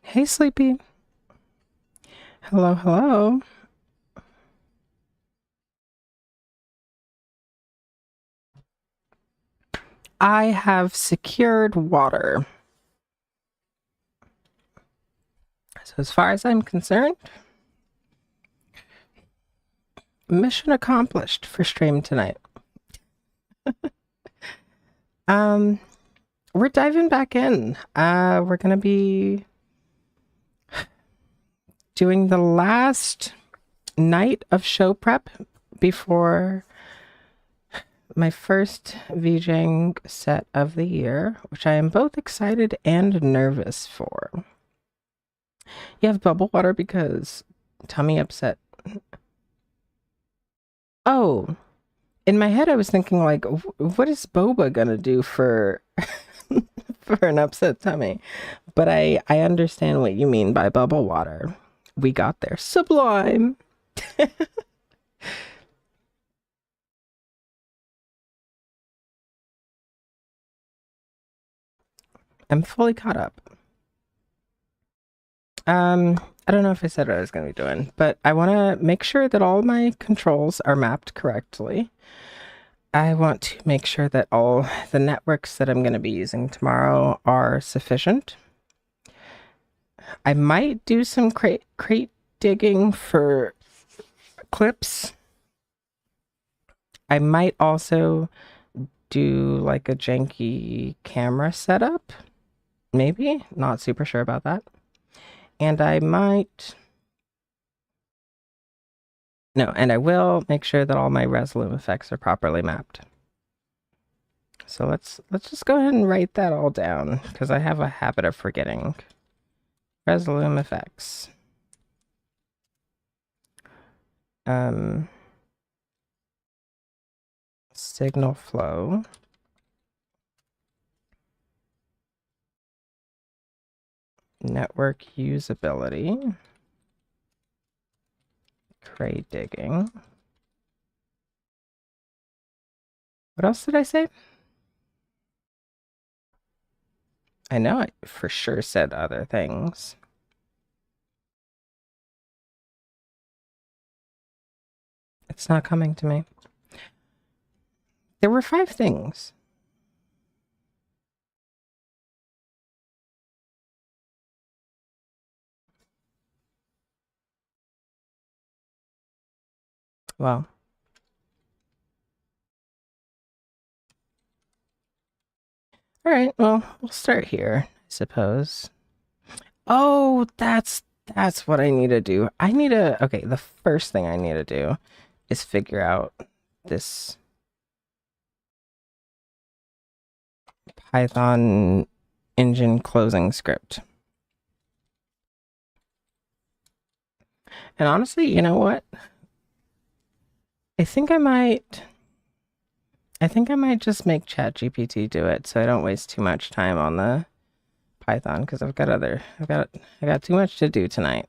Hey, Sleepy. Hello, hello. I have secured water. So, as far as I'm concerned, mission accomplished for stream tonight. Um, we're diving back in. We're gonna be doing the last night of show prep before my first VJing set of the year, which I am both excited and nervous for. You have bubble water because tummy upset. Oh, in my head, I was thinking like, what is boba gonna do for for an upset tummy? But I understand what you mean by bubble water. We got there. Sublime. I'm fully caught up. I don't know if I said what I was gonna be doing, but I want to make sure that all my controls are mapped correctly. I want to make sure that all the networks that I'm going to be using tomorrow are sufficient. I might do some crate digging for clips. I might also do like a janky camera setup. Maybe. Not super sure about that. And I might. No, and I will make sure that all my Resolume effects are properly mapped. So let's just go ahead and write that all down because I have a habit of forgetting. Resolume effects. Signal flow. Network usability. Crate digging. What else did I say? I know I for sure said other things. It's not coming to me. There were 5 things. Well, all right. Well, we'll start here, I suppose. Oh, that's what I need to do. I need to. Okay, the first thing I need to do is figure out this Python engine closing script. And honestly, you know what? I think I might just make ChatGPT do it so I don't waste too much time on the Python because I got too much to do tonight.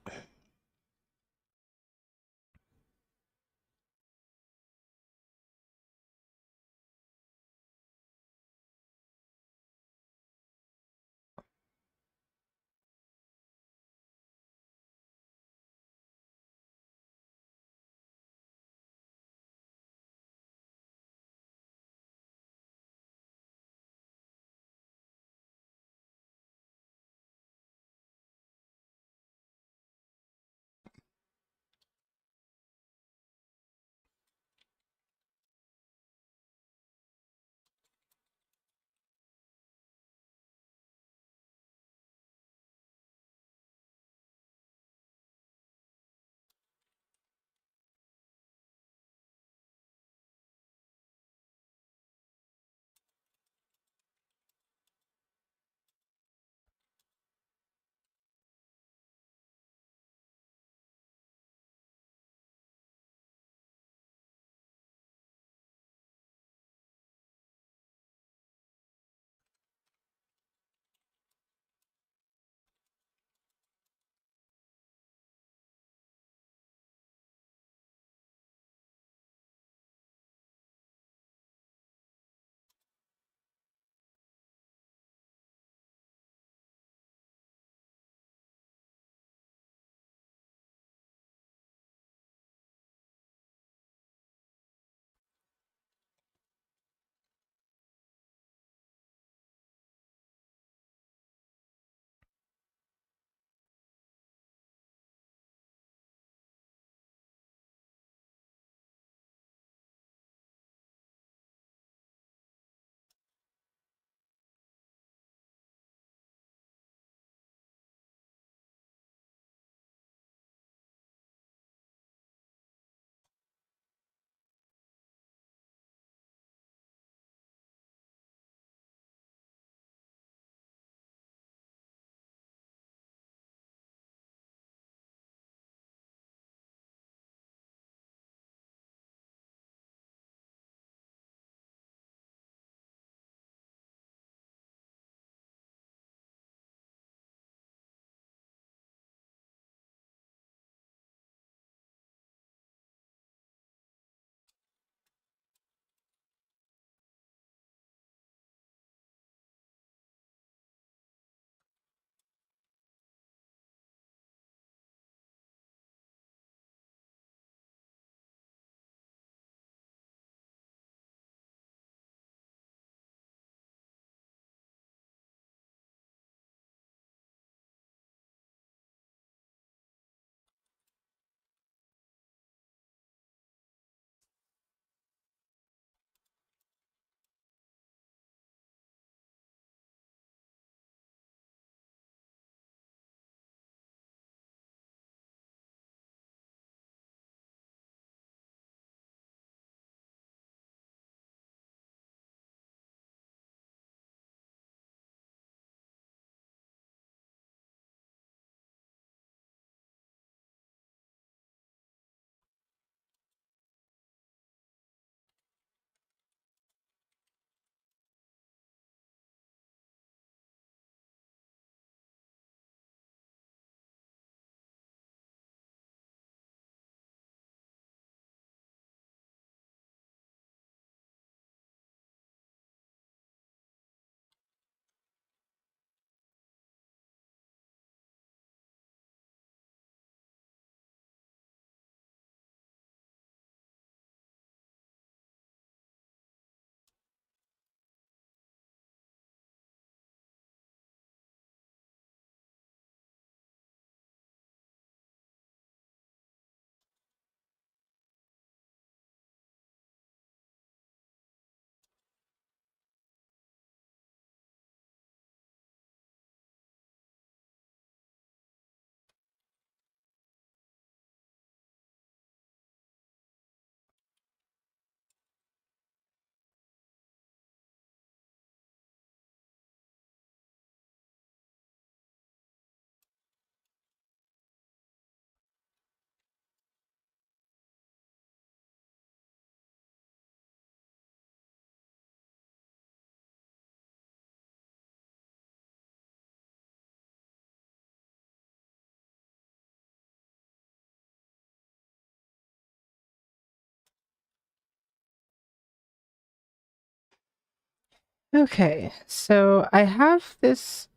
Okay, so I have this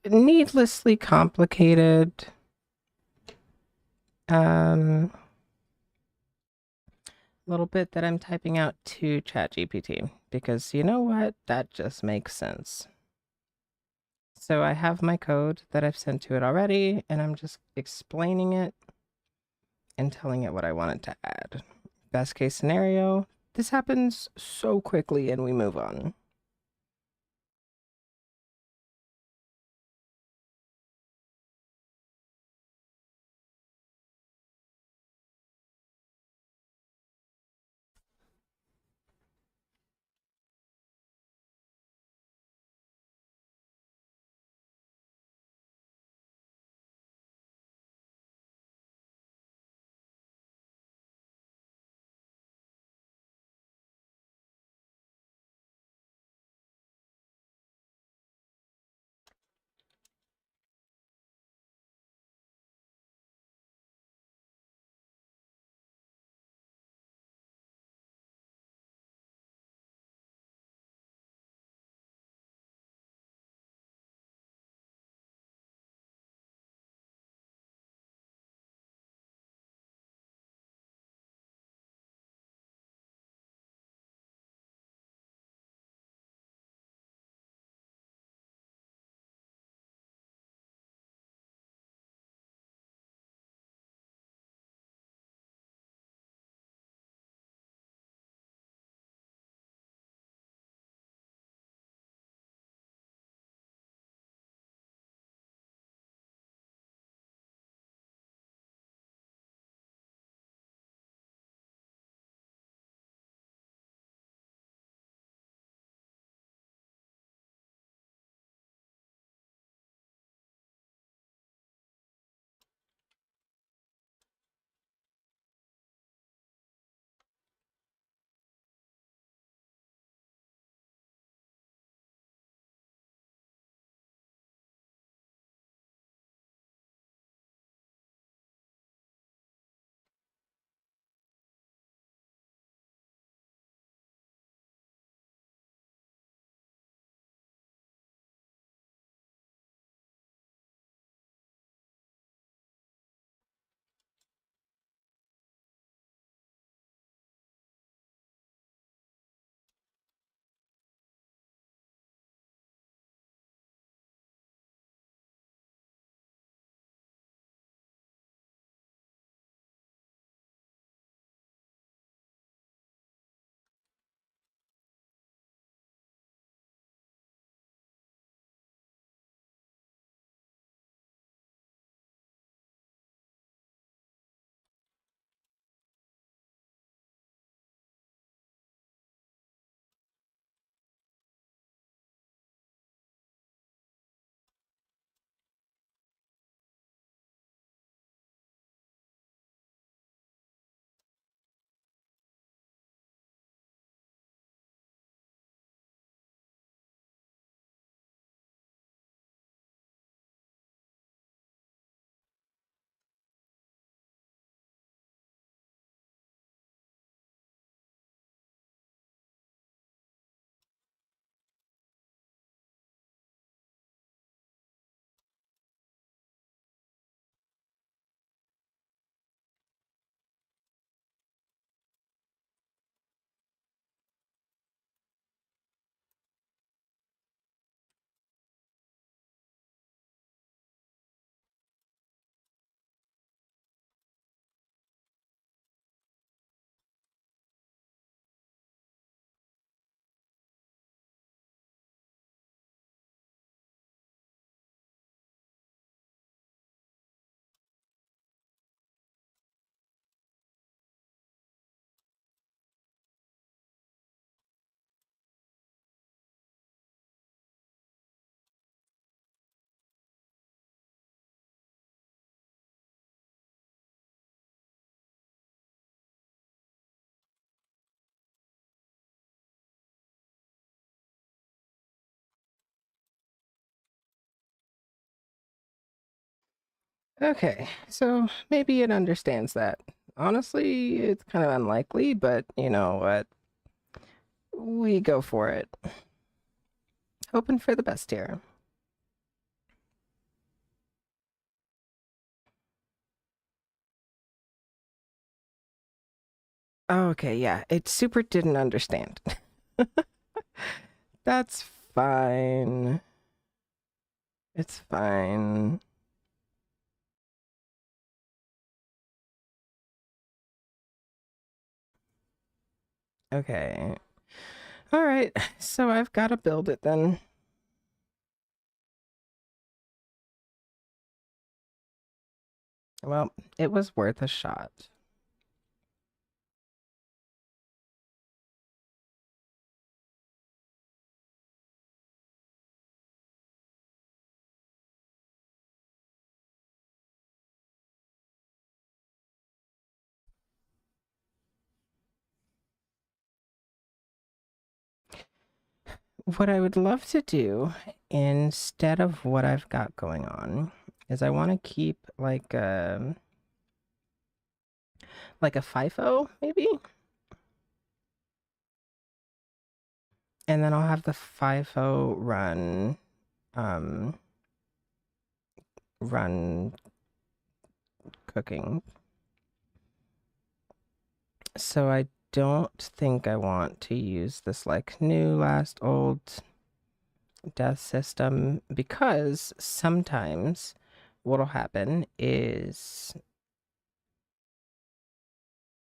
needlessly complicated um, little bit that I'm typing out to ChatGPT because you know what? That just makes sense. So I have my code that I've sent to it already, and I'm just explaining it and telling it what I want it to add. Best case scenario, this happens so quickly and we move on. Okay, so maybe it understands that. Honestly, it's kind of unlikely, but you know what? We go for it. hoping for the best here. Okay, yeah, it super didn't understand. That's fine. It's fine. Okay. All right, so I've got to build it then. Well, it was worth a shot. What I would love to do instead of what I've got going on is I want to keep like a FIFO maybe, and then I'll have the FIFO um run cooking. So I don't think I want to use this like new last old death system because sometimes what'll happen is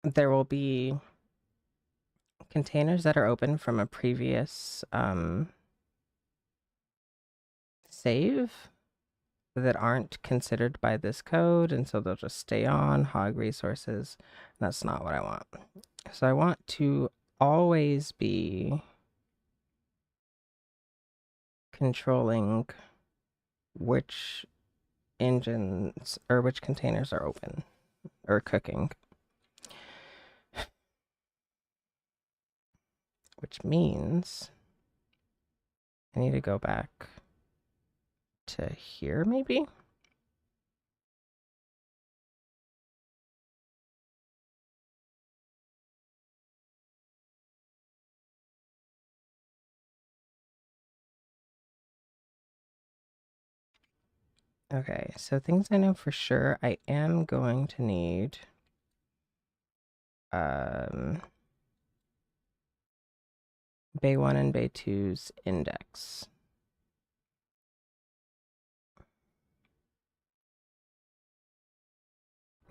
there will be containers that are open from a previous save that aren't considered by this code, and so they'll just stay on, hog resources. That's not what I want. So I want to always be controlling which engines or which containers are open or cooking, which means I need to go back to here maybe. Okay, so things I know for sure I am going to need um Bay 1 and Bay 2's index.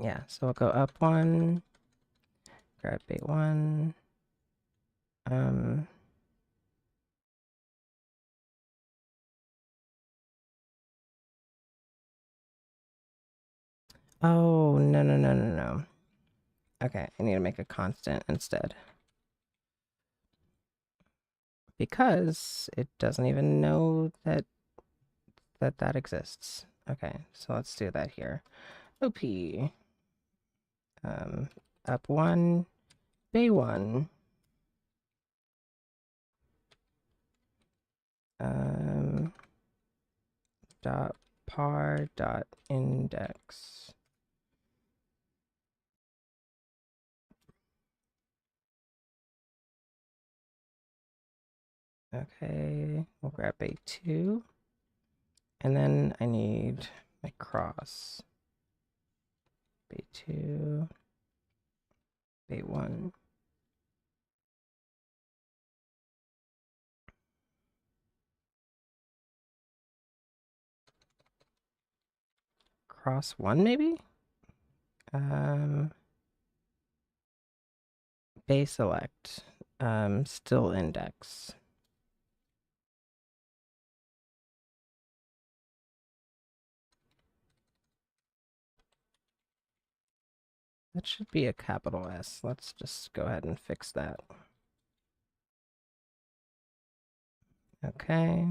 Yeah, so I'll go up one, grab Bay 1. Um, oh, no, no, no, no, no. Okay, I need to make a constant instead. Because it doesn't even know that exists. Okay, so let's do that here. OP. Up one, Bay 1. Um, dot par dot index. Okay, we'll grab Bay 2. And then I need my cross. Bay 2, Bay 1. Cross 1 maybe? Bay select. Still index. That should be a capital S. Let's just go ahead and fix that. Okay.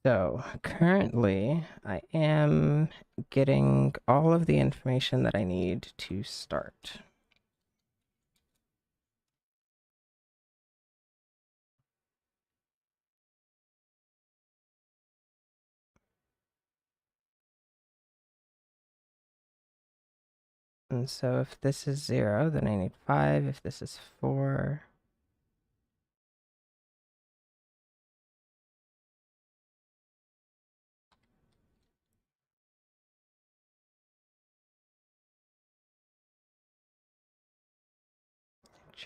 So currently I am getting all of the information that I need to start. And so if this is 0, then I need 5. If this is 4,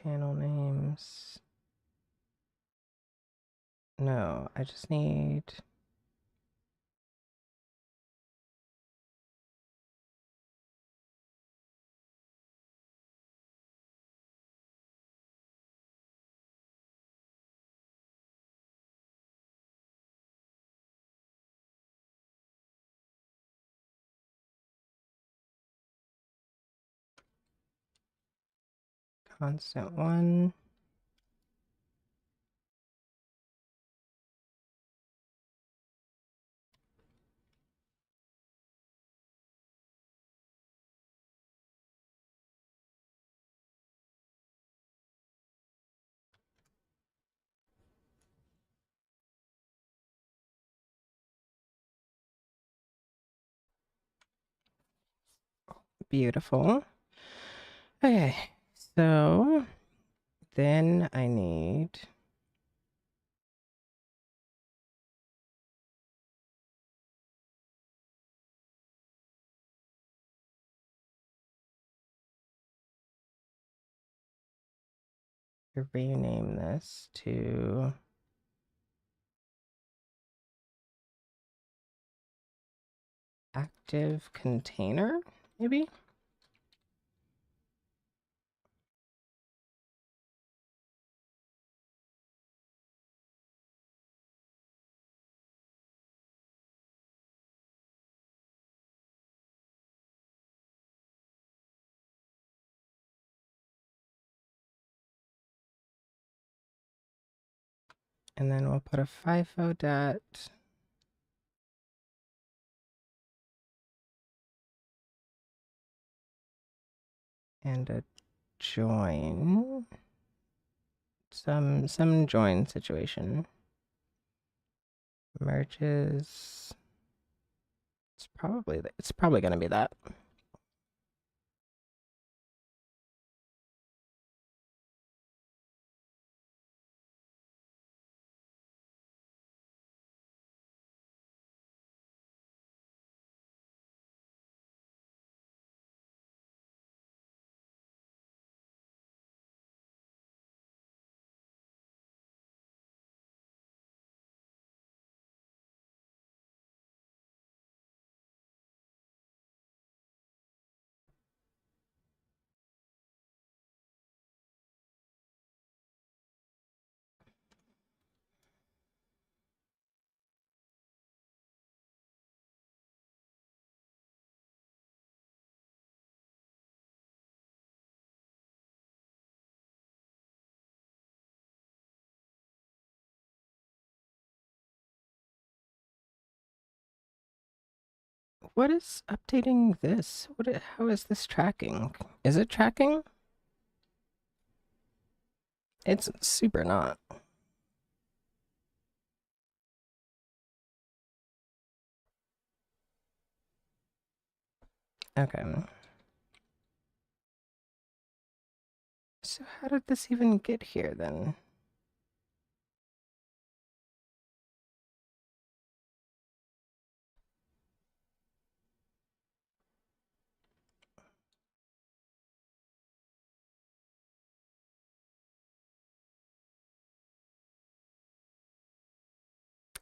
channel names. No, I just need... constant one. Beautiful. Okay, so then I need to rename this to active container, maybe? And then we'll put a FIFO det. And a join. Some join situation. Merges. It's probably gonna be that. What is updating this? How is this tracking? Is it tracking? It's super not. Okay. So how did this even get here then?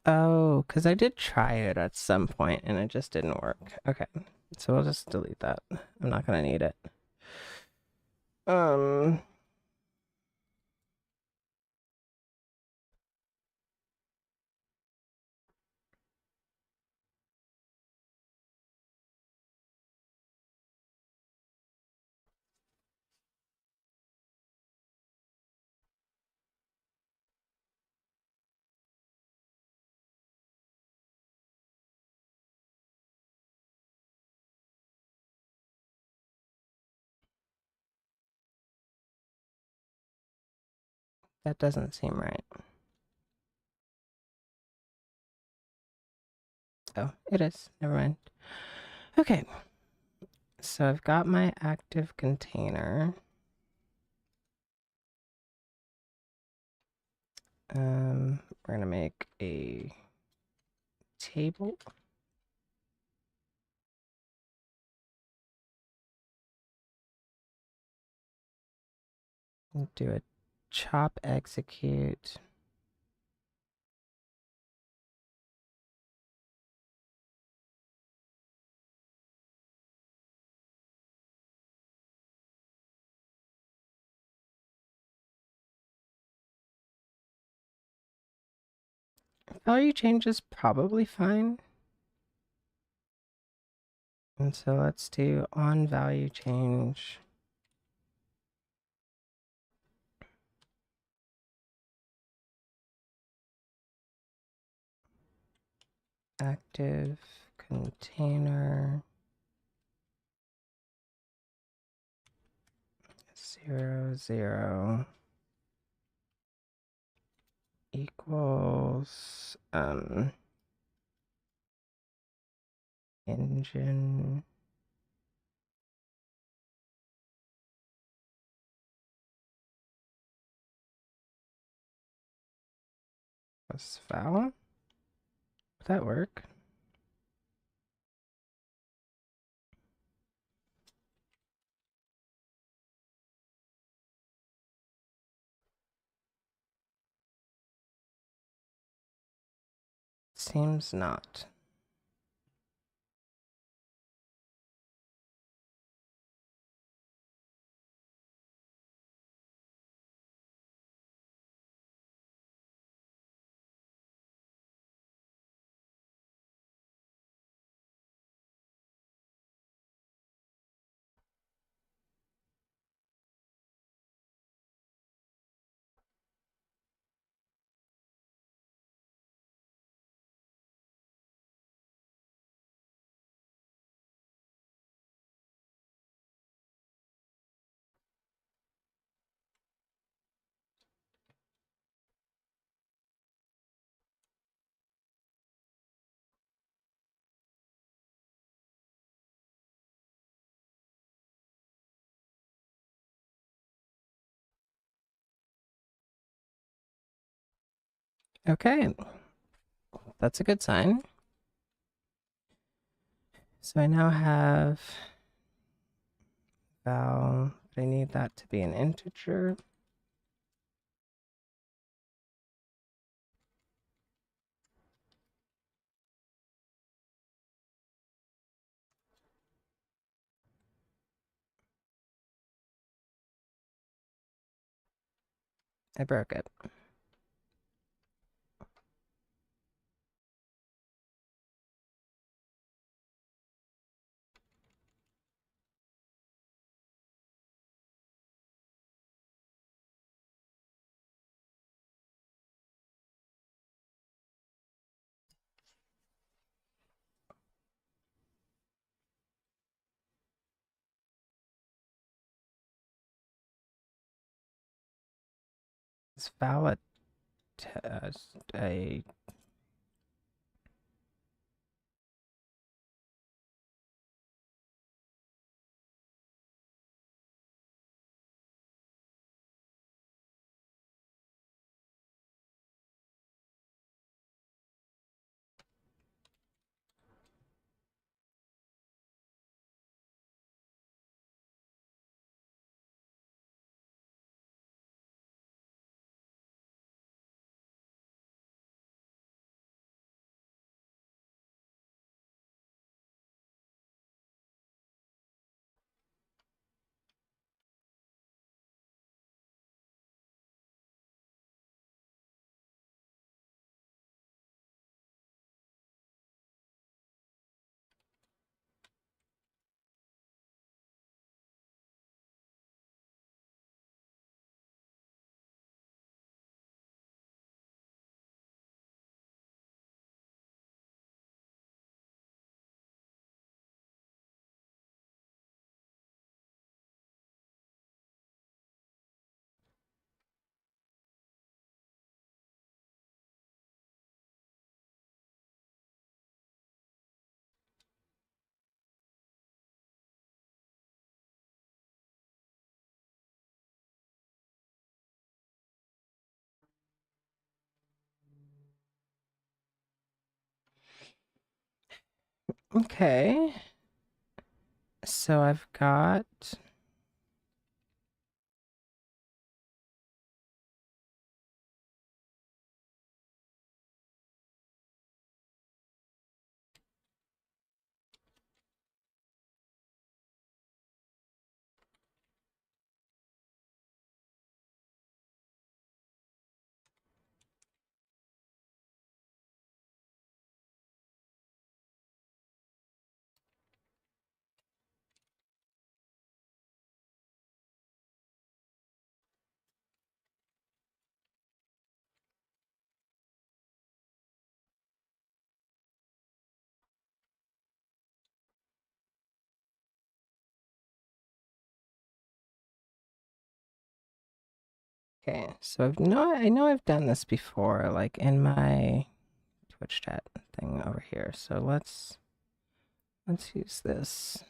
Oh, because I did try it at some point and it just didn't work. Okay, so we'll just delete that. I'm not gonna need it. Um, that doesn't seem right. Oh, it is. Never mind. Okay, so I've got my active container. We're gonna make a table. Do a chop execute. Value change is probably fine. And so let's do on value change. Active container 0 0 equals engine plus val. Would that work? Seems not. Okay, that's a good sign. So I now have val, but I need that to be an integer. I broke it. Is val a okay? So I've got Okay, so I know I've done this before, like in my Twitch chat thing over here. So let's use this.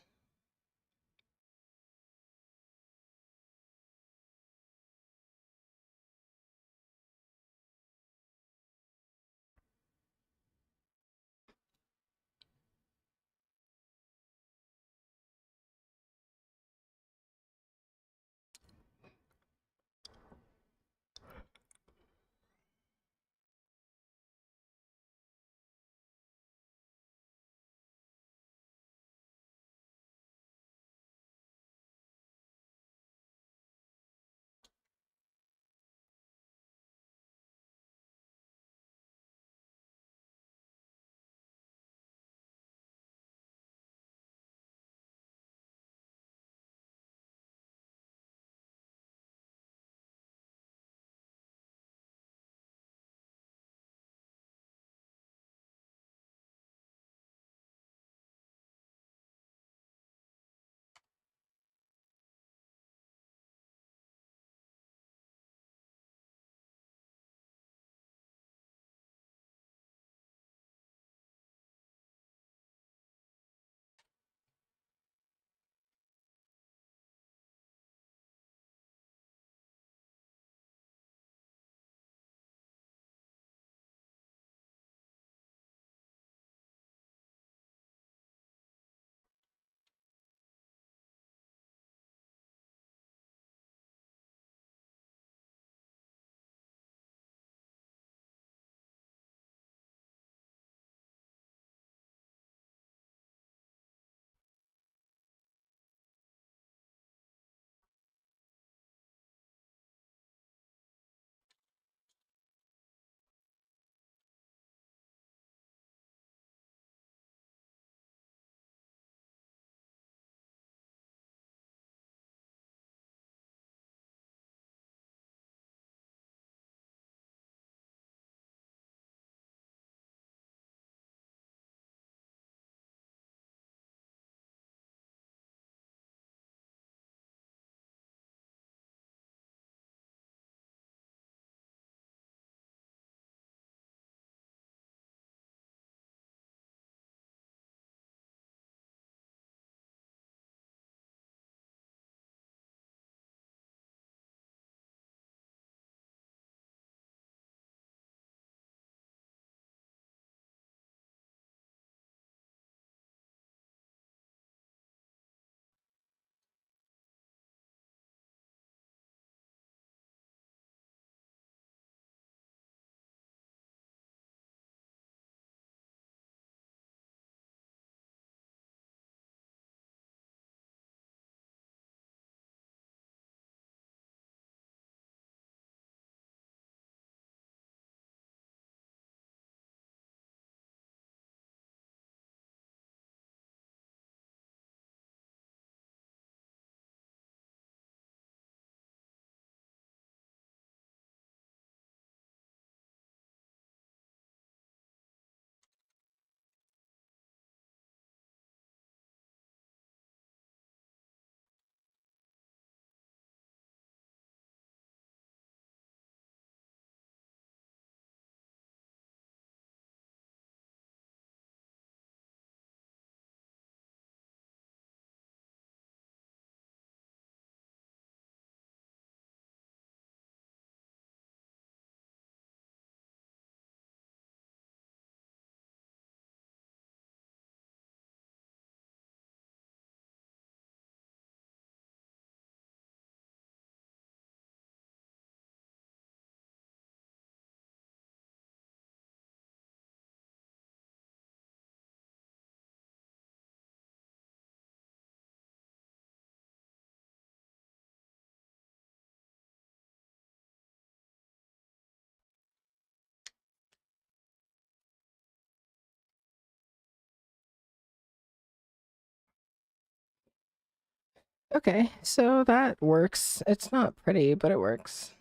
Okay, so that works. It's not pretty, but it works.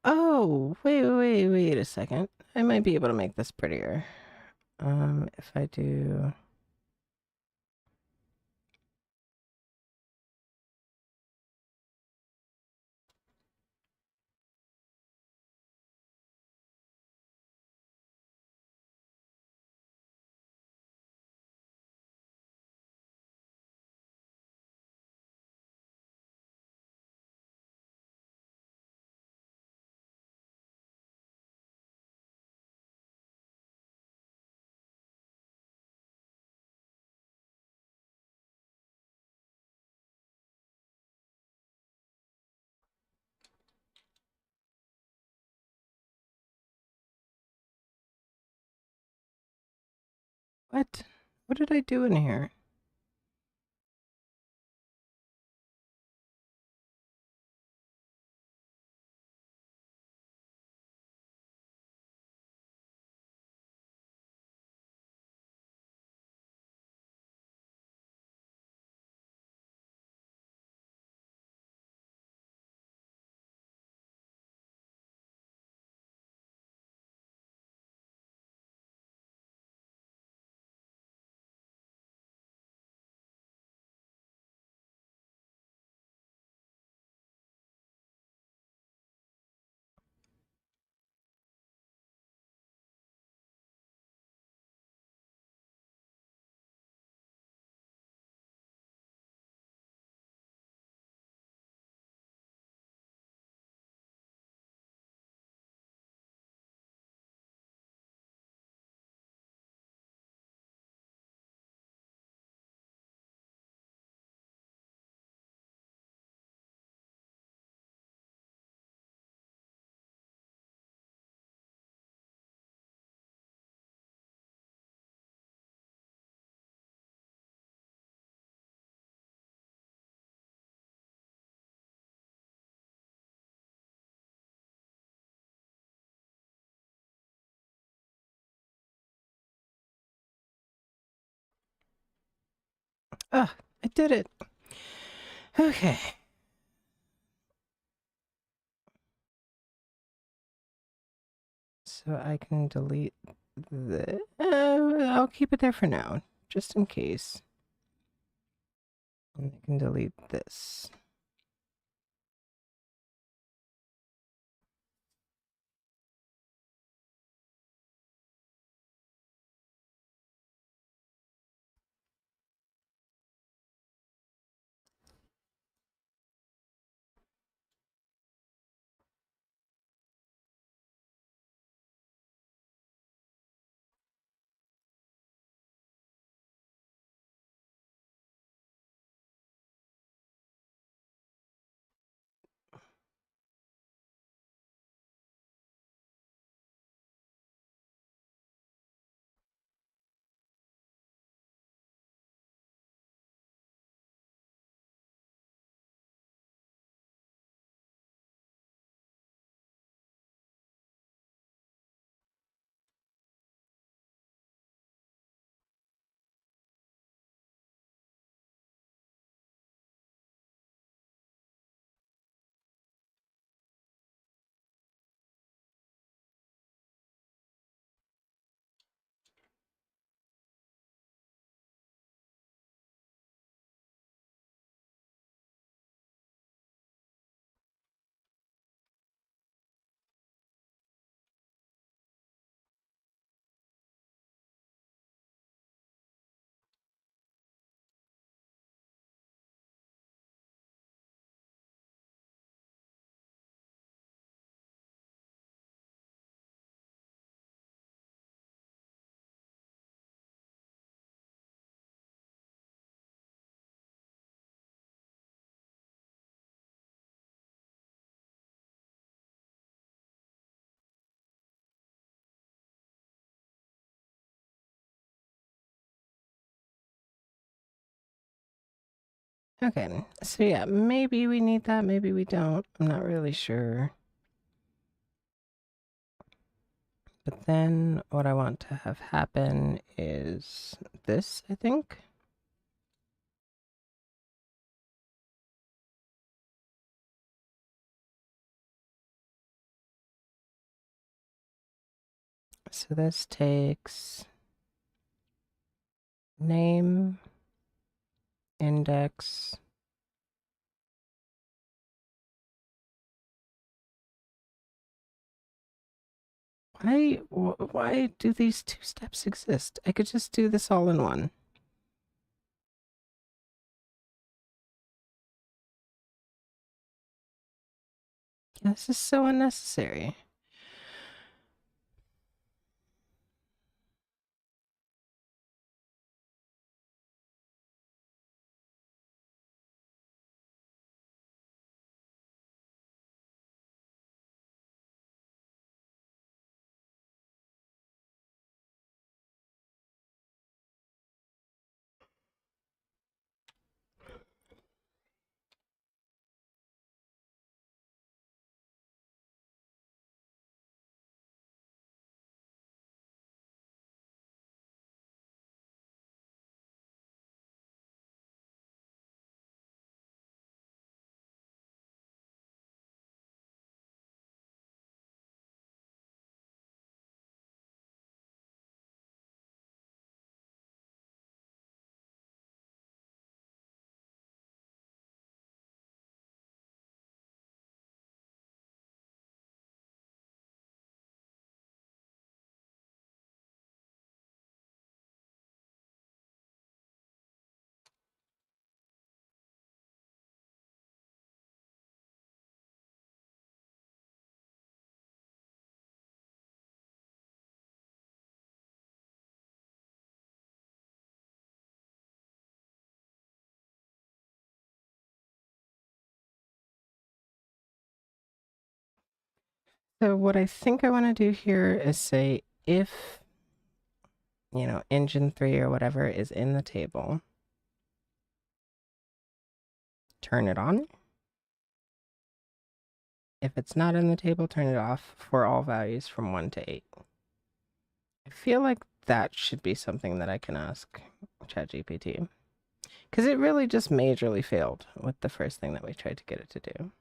Oh, wait a second. I might be able to make this prettier. If I do... What? What did I do in here? Ah, I did it. Okay. So I can delete the... I'll keep it there for now, just in case. And I can delete this. Okay, so yeah, maybe we need that, maybe we don't. I'm not really sure. But then what I want to have happen is this, I think. So this takes name, index. Why do these two steps exist? I could just do this all in one. This is so unnecessary. So what I think I want to do here is say if, engine 3 or whatever is in the table, turn it on. If it's not in the table, turn it off for all values from 1 to 8. I feel like that should be something that I can ask ChatGPT. Because it really just majorly failed with the first thing that we tried to get it to do.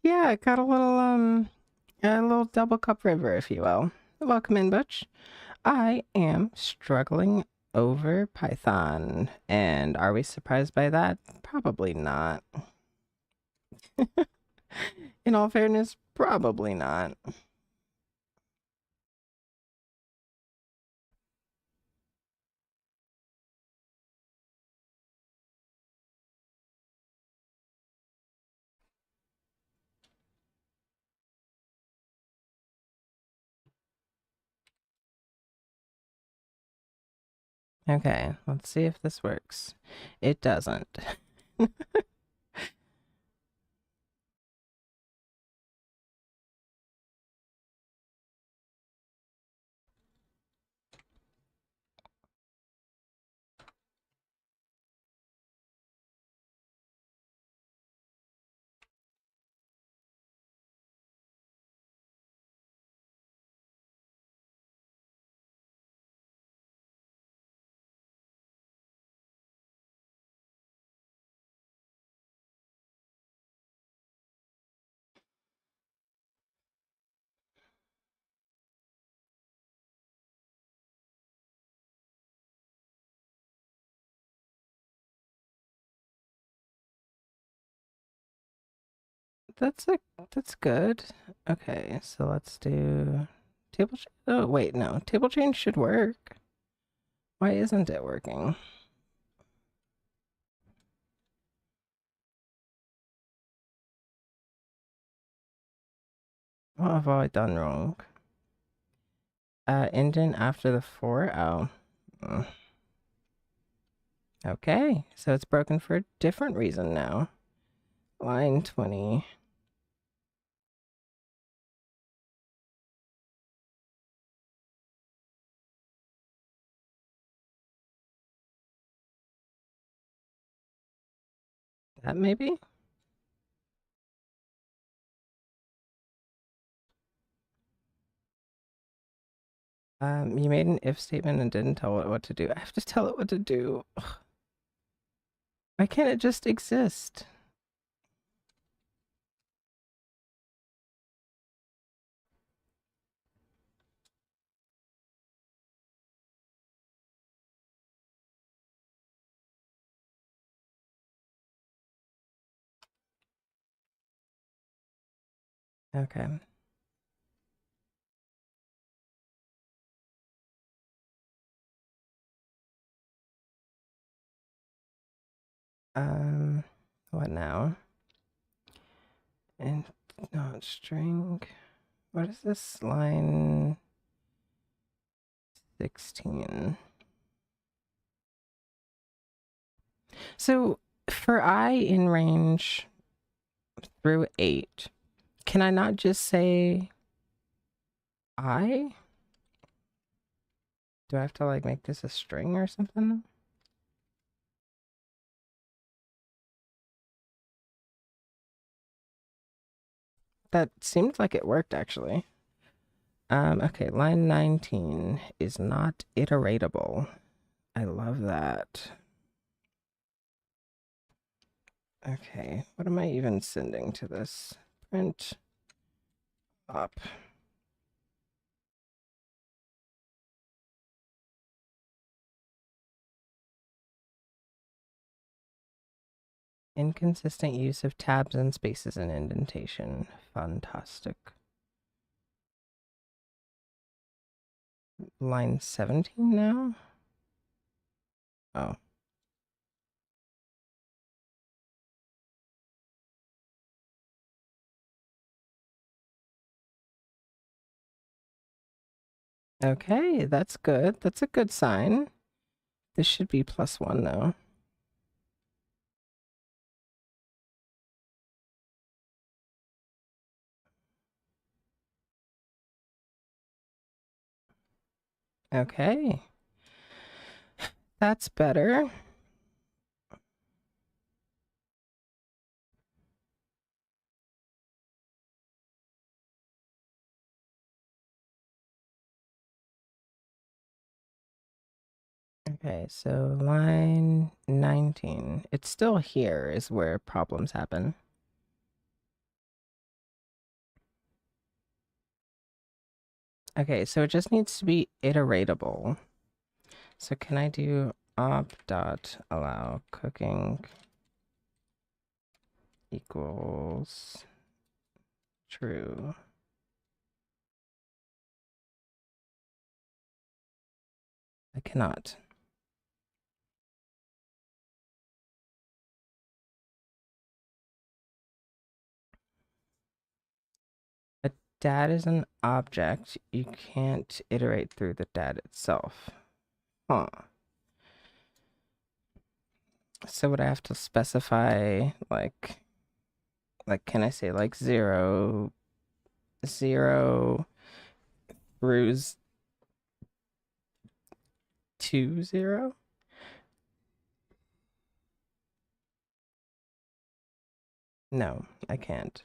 Yeah, I got a little double cup river, if you will. Welcome in, Butch. I am struggling over Python. And are we surprised by that? Probably not. In all fairness, probably not. Okay, let's see if this works. It doesn't. That's a that's good. Okay, so let's do oh wait, no. Table change should work. Why isn't it working? What have I done wrong? Indent after the 4? Oh. Mm. Okay, so it's broken for a different reason now. Line 20. That maybe? You made an if statement and didn't tell it what to do. I have to tell it what to do. Ugh. Why can't it just exist? Okay. Um, what now? And not string. What is this? Line 16. So for I in range through 8, can I not just say I? Do I have to like make this a string or something? That seemed like it worked actually. Okay, line 19 is not iteratable. I love that. Okay, what am I even sending to this? Print up. Inconsistent use of tabs and spaces and indentation. Fantastic. Line 17 now? Oh. Okay, that's good. That's a good sign. This should be +1 though. Okay. That's better. Okay, so line 19. It's still here is where problems happen. Okay, so it just needs to be iteratable. So can I do op.allow cooking equals true? I cannot. A dad is an object. You can't iterate through the dad itself. Huh. So would I have to specify like can I say like 0 through 20? No, I can't.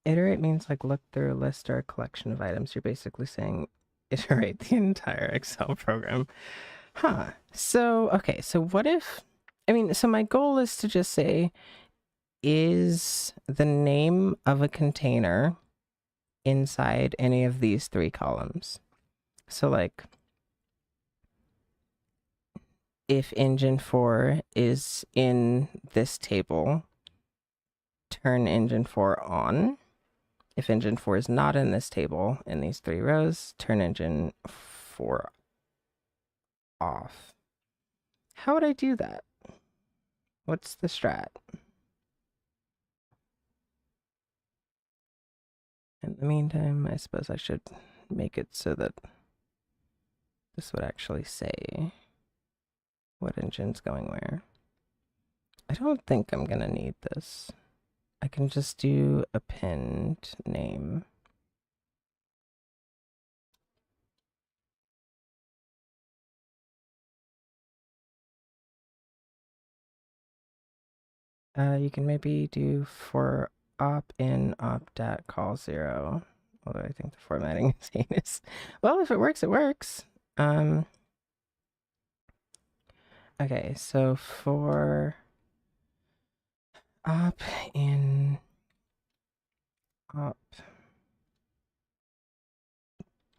Iterate means like look through a list or a collection of items. You're basically saying iterate the entire Excel program. Huh. So, okay, so what if, I mean, so my goal is to just say, is the name of a container inside any of these three columns? So, like, if engine 4 is in this table, turn engine 4 on. If engine 4 is not in this table, in these three rows, turn engine 4 off. How would I do that? What's the strat? In the meantime, I suppose I should make it so that this would actually say what engine's going where. I don't think I'm gonna need this. I can just do append name. You can maybe do for op in op dat call 0. Although I think the formatting is heinous. Well, if it works, it works. Okay, so for op in op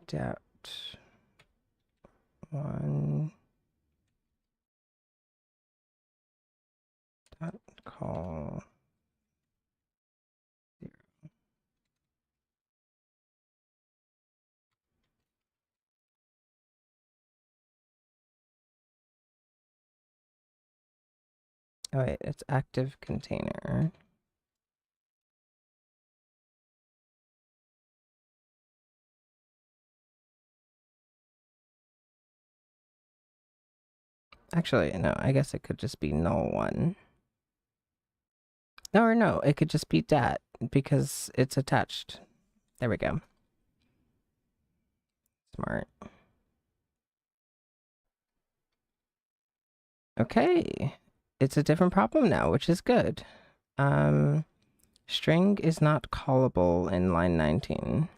dat 1 dot call 0. Oh wait, it's active container. Actually, no, I guess it could just be null1. No, or no, it could just be dat because it's attached. There we go. Smart. Okay, it's a different problem now, which is good. String is not callable in line 19.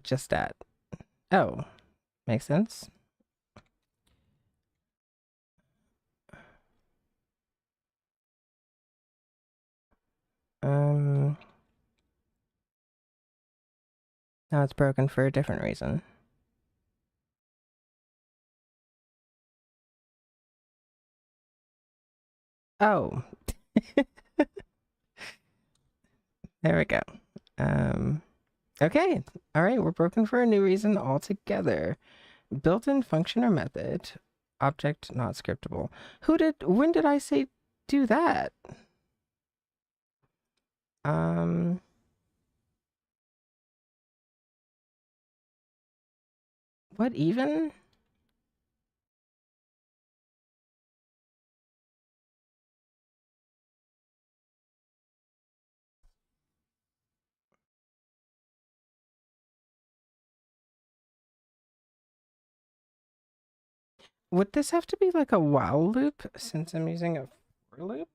Just dat. Oh, makes sense. Now it's broken for a different reason. Oh, there we go. Okay, all right, we're broken for a new reason altogether. Built-in function or method, object not scriptable. When did I say do that? What even? Would this have to be like a while loop since I'm using a for loop?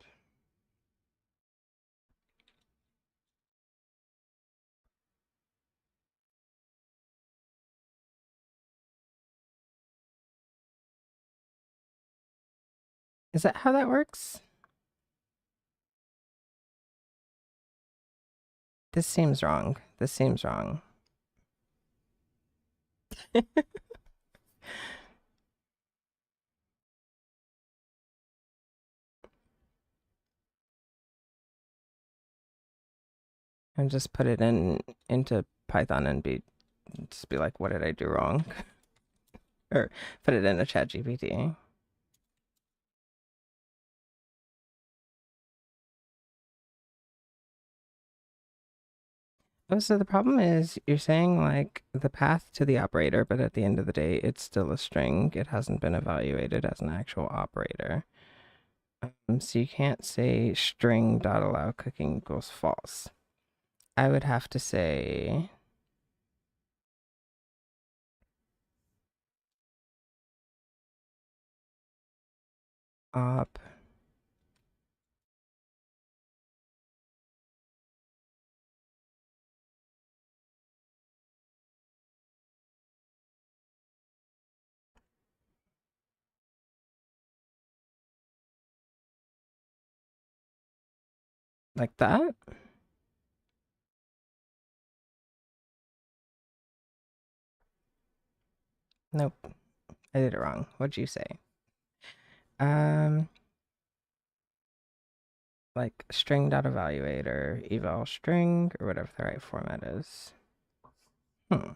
Is that how that works? This seems wrong. This seems wrong. And just put it into Python and just be like, what did I do wrong? Or put it in a chat GPT. Oh, so the problem is you're saying like the path to the operator, but at the end of the day, it's still a string. It hasn't been evaluated as an actual operator. So you can't say string dot allow cooking equals false. I would have to say op like that. Nope, I did it wrong. What'd you say? Um, like string dot evaluator eval string or whatever the right format is. Hmm.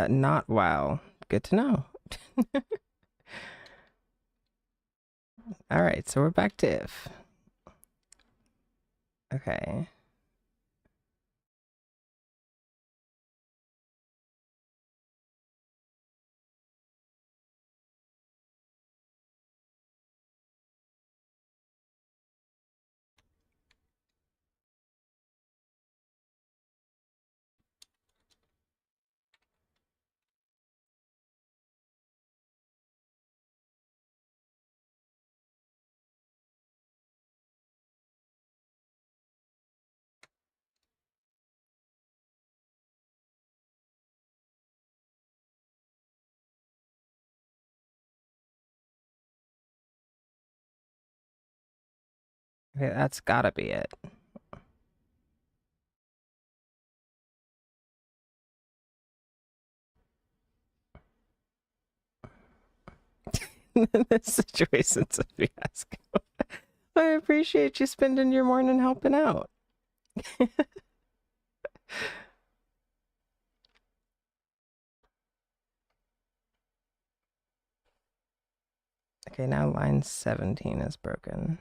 Not wow. Good to know. All right, so we're back to if. Okay. Okay, that's gotta be it. This situation's a fiasco. I appreciate you spending your morning helping out. Okay, now line 17 is broken.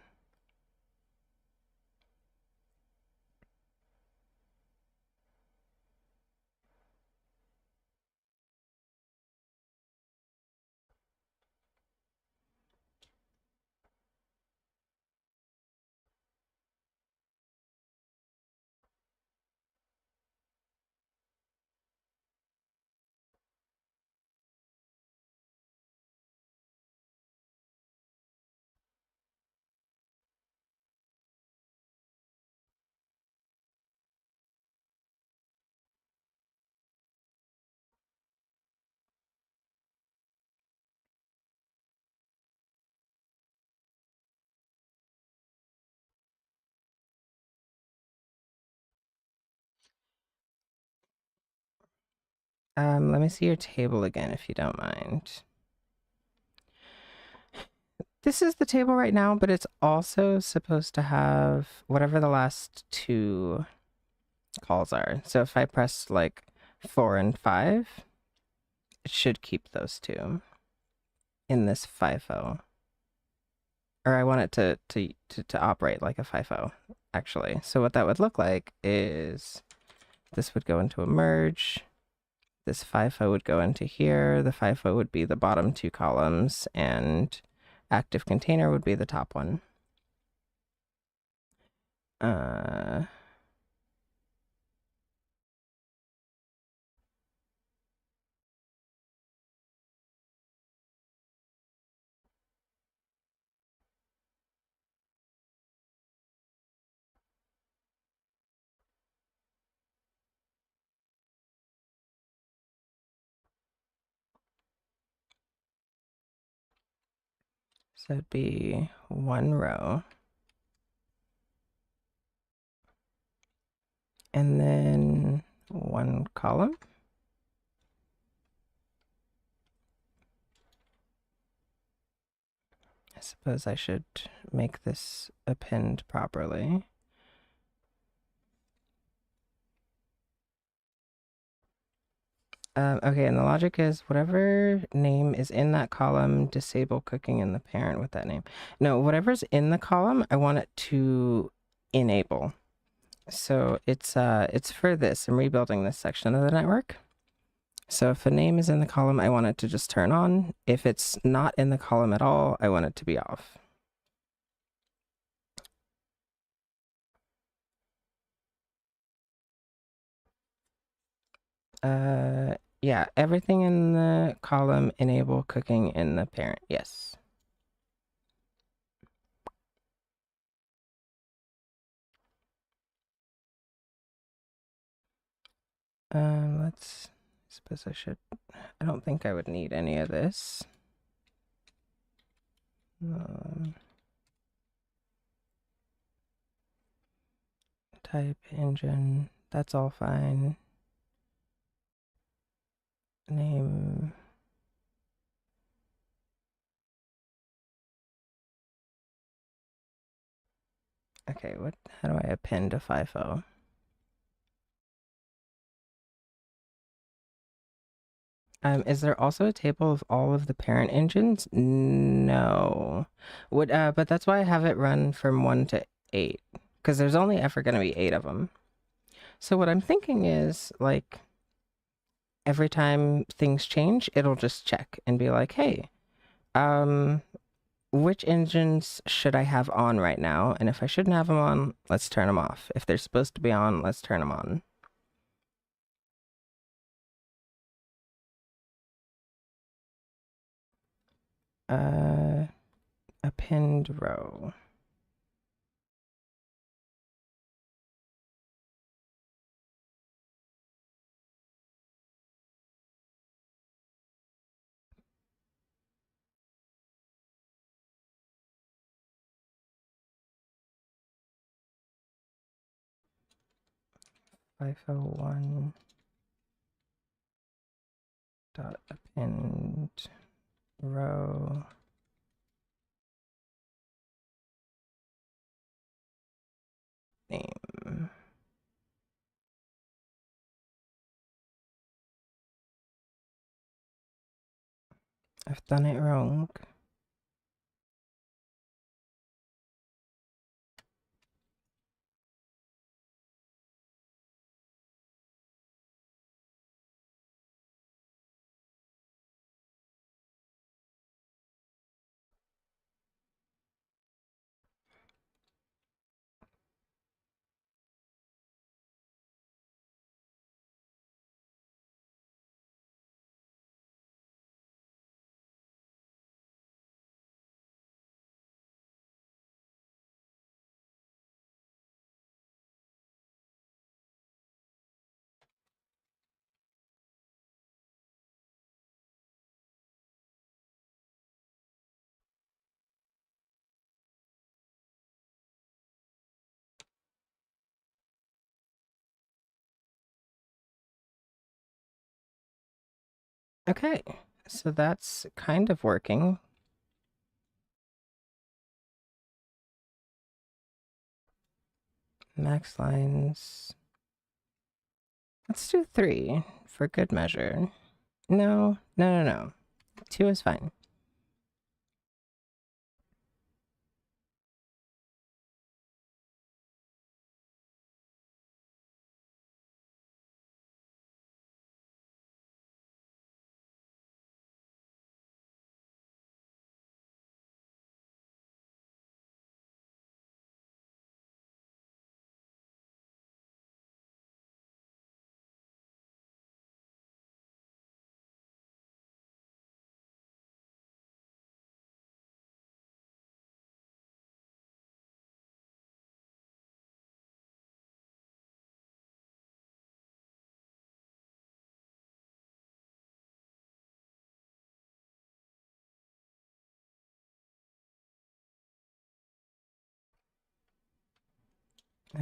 Let me see your table again, if you don't mind. This is the table right now, but it's also supposed to have whatever the last two calls are. So if I press like 4 and 5, it should keep those two in this FIFO. Or I want it to operate like a FIFO, actually. So what that would look like is this would go into a merge. This FIFO would go into here. The FIFO would be the bottom two columns, and active container would be the top one. So it'd be one row. And then one column. I suppose I should make this append properly. Okay, and the logic is whatever name is in that column, disable cooking in the parent with that name. No, whatever's in the column, I want it to enable. So it's for this. I'm rebuilding this section of the network. So if a name is in the column, I want it to just turn on. If it's not in the column at all, I want it to be off. Yeah, everything in the column enable cooking in the parent. Yes. Let's, I suppose I should, I don't think I would need any of this. Type engine, that's all fine. Name. Okay, how do I append a FIFO? Is there also a table of all of the parent engines? No. But that's why I have it run from 1 to 8, because there's only ever going to be 8 of them. So what I'm thinking is, like, every time things change, it'll just check and be like, hey, which engines should I have on right now? And if I shouldn't have them on, let's turn them off. If they're supposed to be on, let's turn them on. Append row. FIFO1 dot append row name. I've done it wrong. Okay, so that's kind of working. Max lines. Let's do 3 for good measure. No, no, no, no. 2 is fine.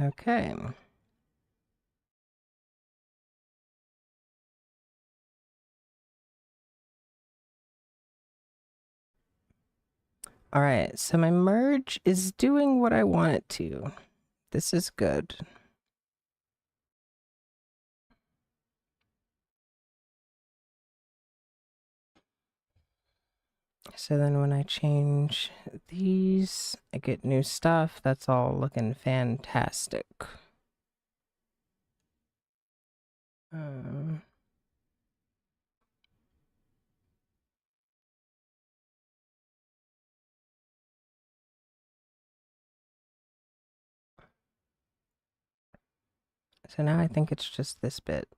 Okay. All right, so my merge is doing what I want it to. This is good. So then when I change these, I get new stuff. That's all looking fantastic. Um, so now I think it's just this bit.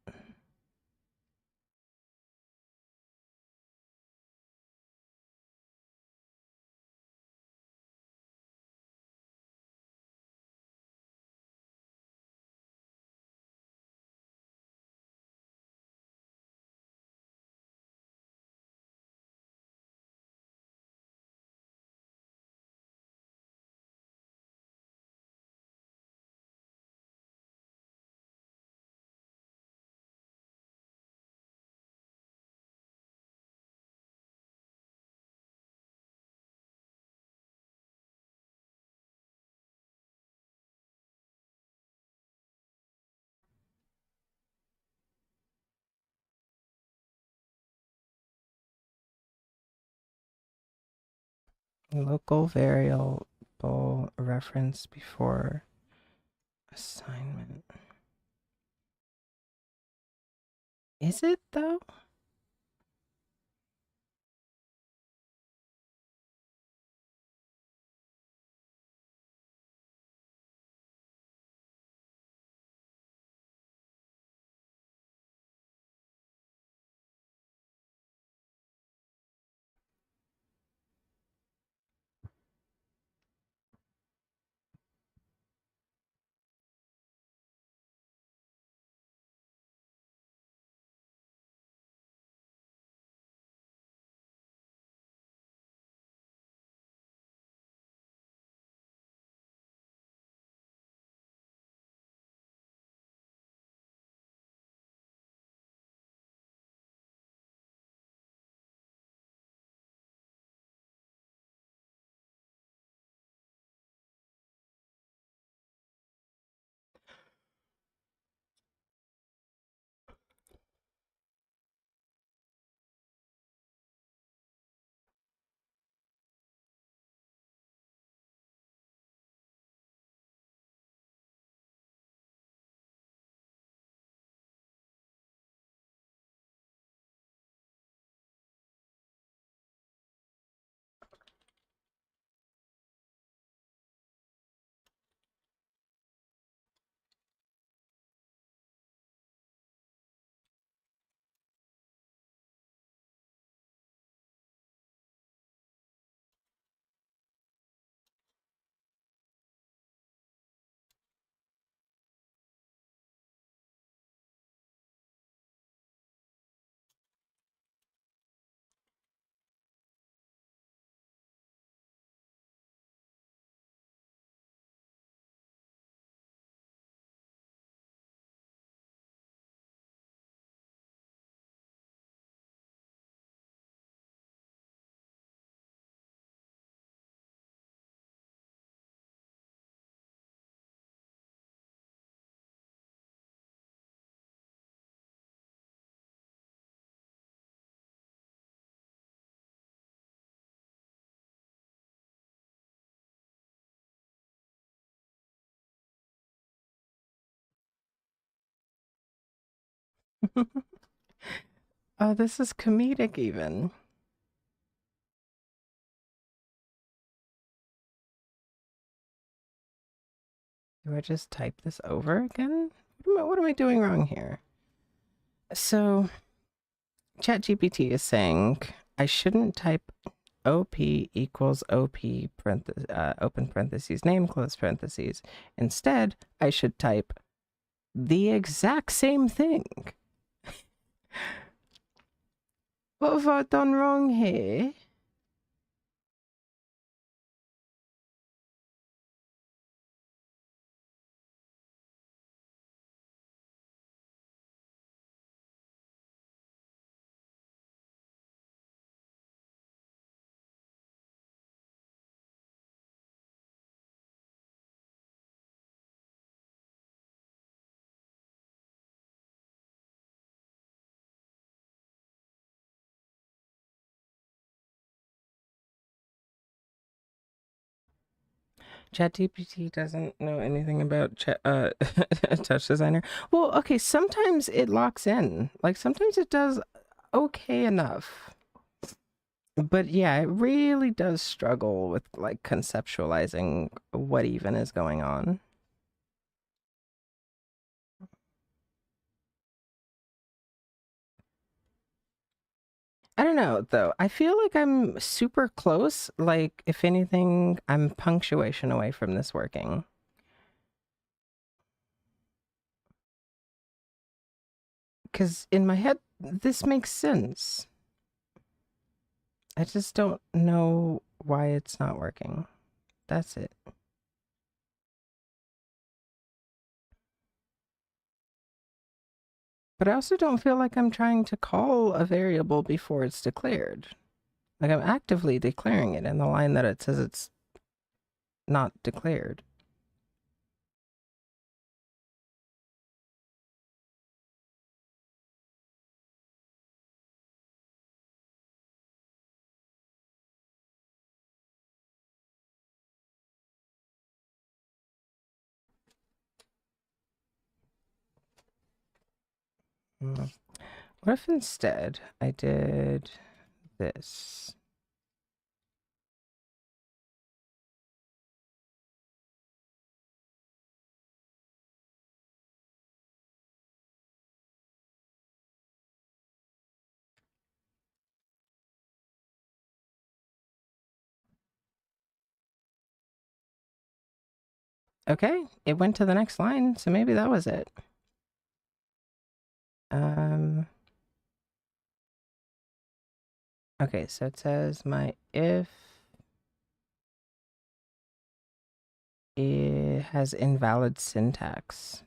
Local variable reference before assignment. Is it though? Oh, this is comedic even. Do I just type this over again? What am I doing wrong here? So, ChatGPT is saying I shouldn't type OP equals OP open parentheses name close parentheses. Instead, I should type the exact same thing. What have I done wrong here? ChatGPT doesn't know anything about Touchdesigner. Well, okay, sometimes it locks in. Like sometimes it does okay enough. But yeah, it really does struggle with like conceptualizing what even is going on. I don't know though. I feel like I'm super close. Like if anything, I'm punctuation away from this working. Because in my head, this makes sense. I just don't know why it's not working. That's it. But I also don't feel like I'm trying to call a variable before it's declared. Like I'm actively declaring it in the line that it says it's not declared. Hmm. What if instead I did this? Okay, it went to the next line, so maybe that was it. Um, okay, so it says my if it has invalid syntax.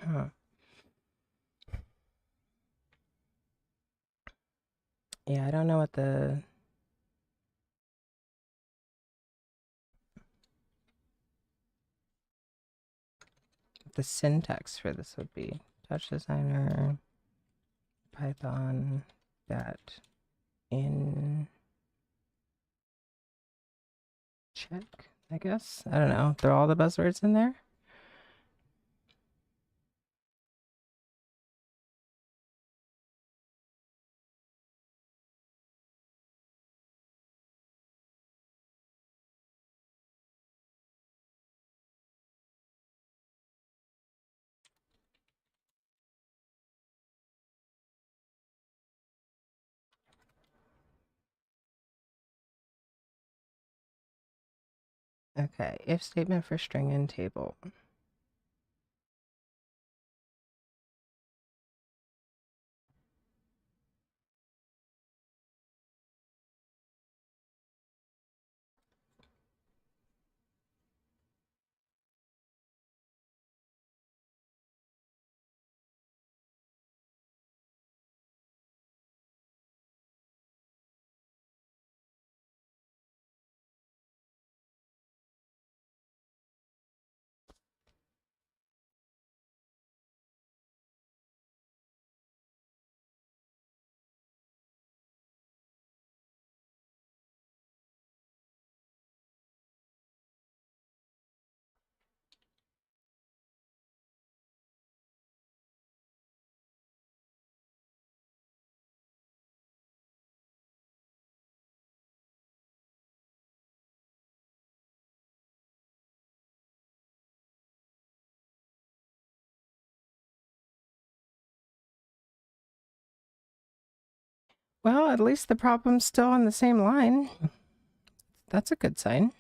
Huh. Yeah, I don't know what the syntax for this would be. Touch designer, Python that in check, I guess. I don't know. Throw all the buzzwords in there. Okay, if statement for string in table. Well, at least the problem's still on the same line. That's a good sign.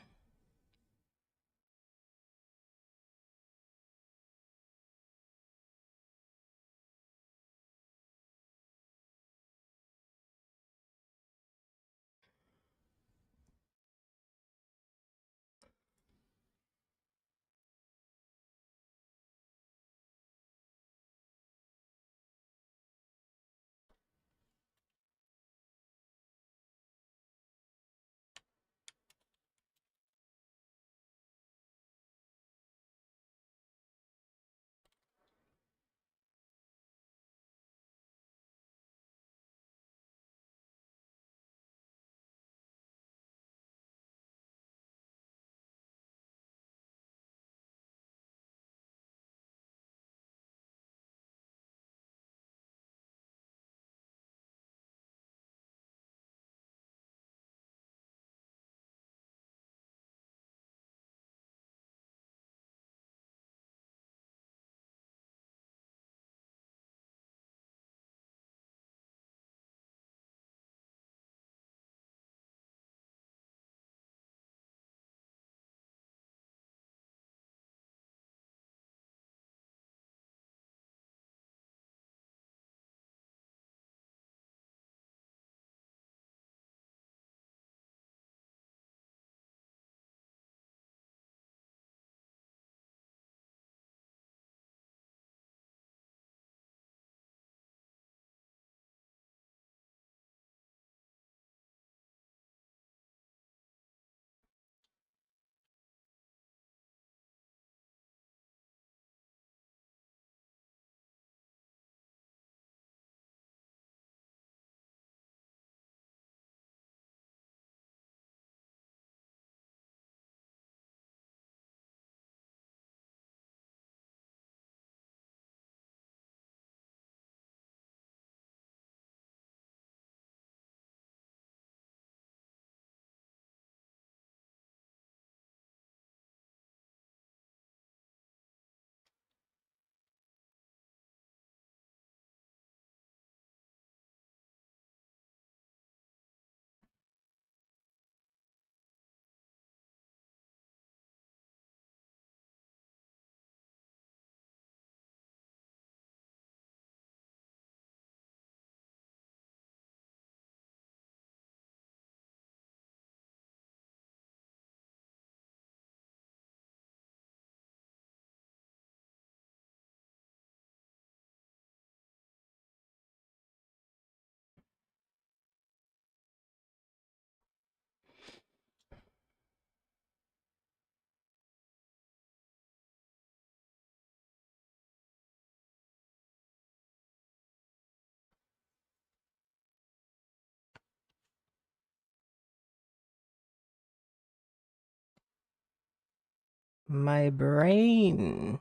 My brain.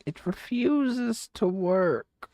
It refuses to work.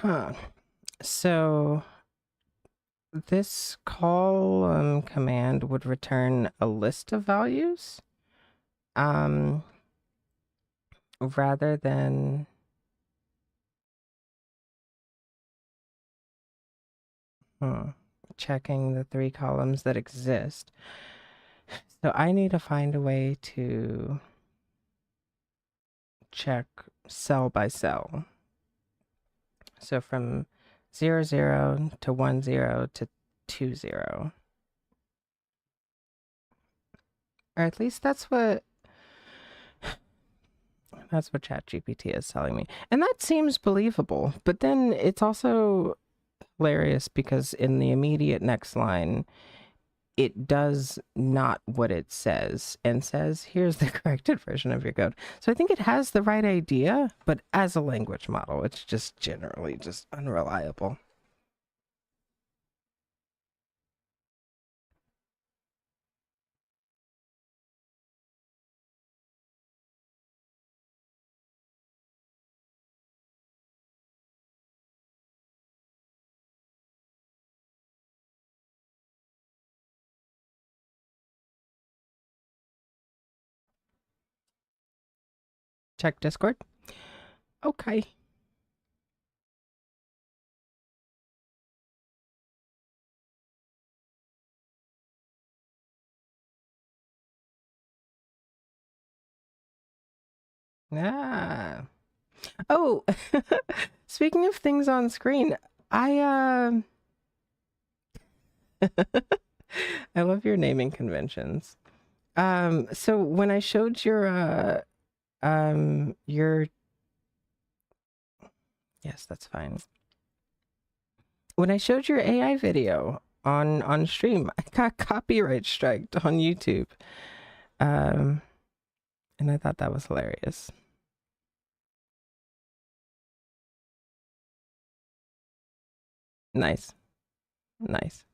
Huh. So this call command would return a list of values um, rather than hmm, checking the three columns that exist. So I need to find a way to check cell by cell. So from 00 to 10 to 20. Or at least that's what ChatGPT is telling me. And that seems believable. But then it's also hilarious because in the immediate next line, it does not what it says and says, here's the corrected version of your code. So I think it has the right idea, but as a language model, it's just generally just unreliable. Check Discord. Okay. Ah. Oh, speaking of things on screen, I I love your naming conventions. So when I showed your yes, that's fine. When I showed your AI video on stream, I got copyright striked on YouTube. Um, and I thought that was hilarious. Nice. Nice.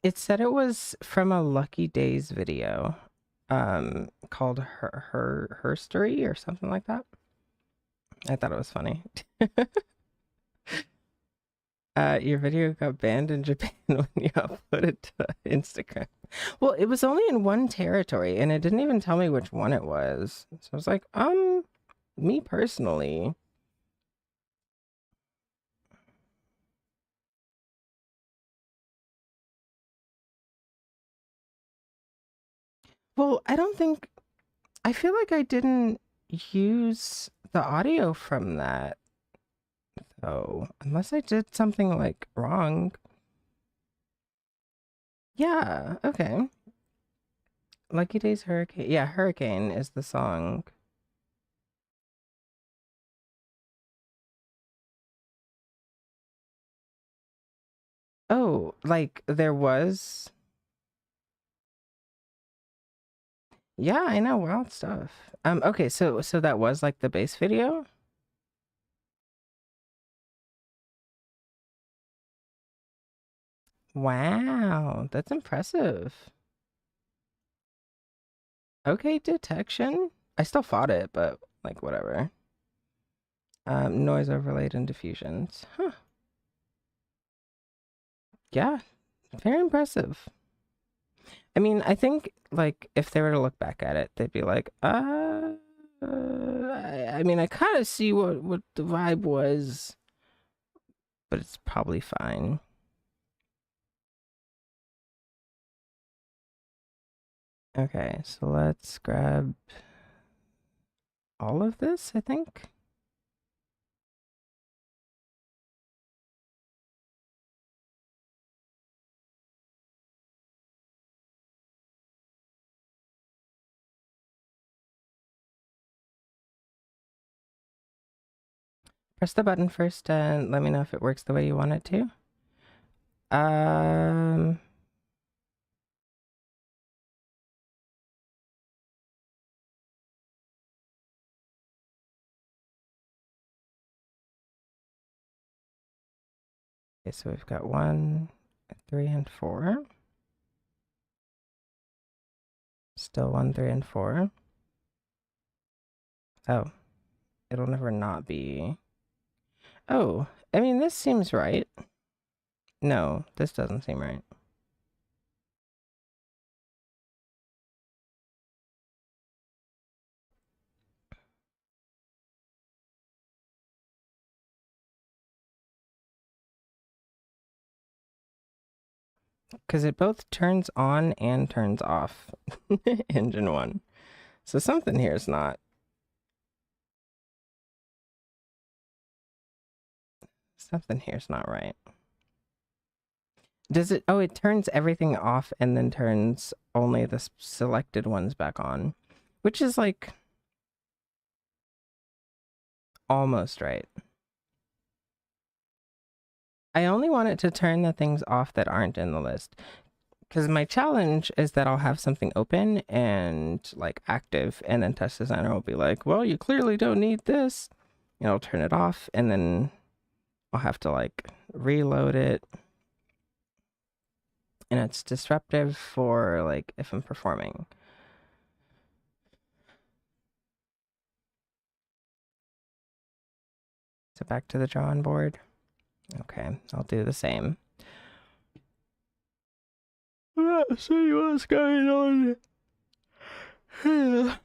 It said it was from a Lucky Days video, called her story or something like that. I thought it was funny. Your video got banned in Japan when you uploaded it to Instagram. Well, it was only in one territory, and it didn't even tell me which one it was. So I was like, me personally. Well, I don't think I feel like I didn't use the audio from that though, unless I did something like wrong. Yeah, okay. Lucky Days Hurricane. Yeah, Hurricane is the song. Oh, like there was. Yeah, I know, wild stuff. Okay, so that was like the base video? Wow, that's impressive. Okay, detection. I still fought it, but like whatever. Noise overlaid and diffusions. Huh. Yeah, very impressive. I mean, I think like if they were to look back at it, they'd be like, I mean, I kind of see what the vibe was, but it's probably fine. Okay, so let's grab all of this, I think. Press the button first and let me know if it works the way you want it to. Um, okay, so we've got 1, 3, and 4. Still 1, 3, and 4. Oh, it'll never not be. Oh, I mean, this seems right. No, this doesn't seem right. Because it both turns on and turns off engine 1. So something here is not. Something here's not right. Does it? Oh, it turns everything off and then turns only the selected ones back on, which is like almost right. I only want it to turn the things off that aren't in the list. Because my challenge is that I'll have something open and like active, and then Touchdesigner will be like, well, you clearly don't need this. And I'll turn it off, and then I'll have to like reload it. And it's disruptive for like if I'm performing. So back to the drawing board. Okay, I'll do the same. Let's see what's going on here.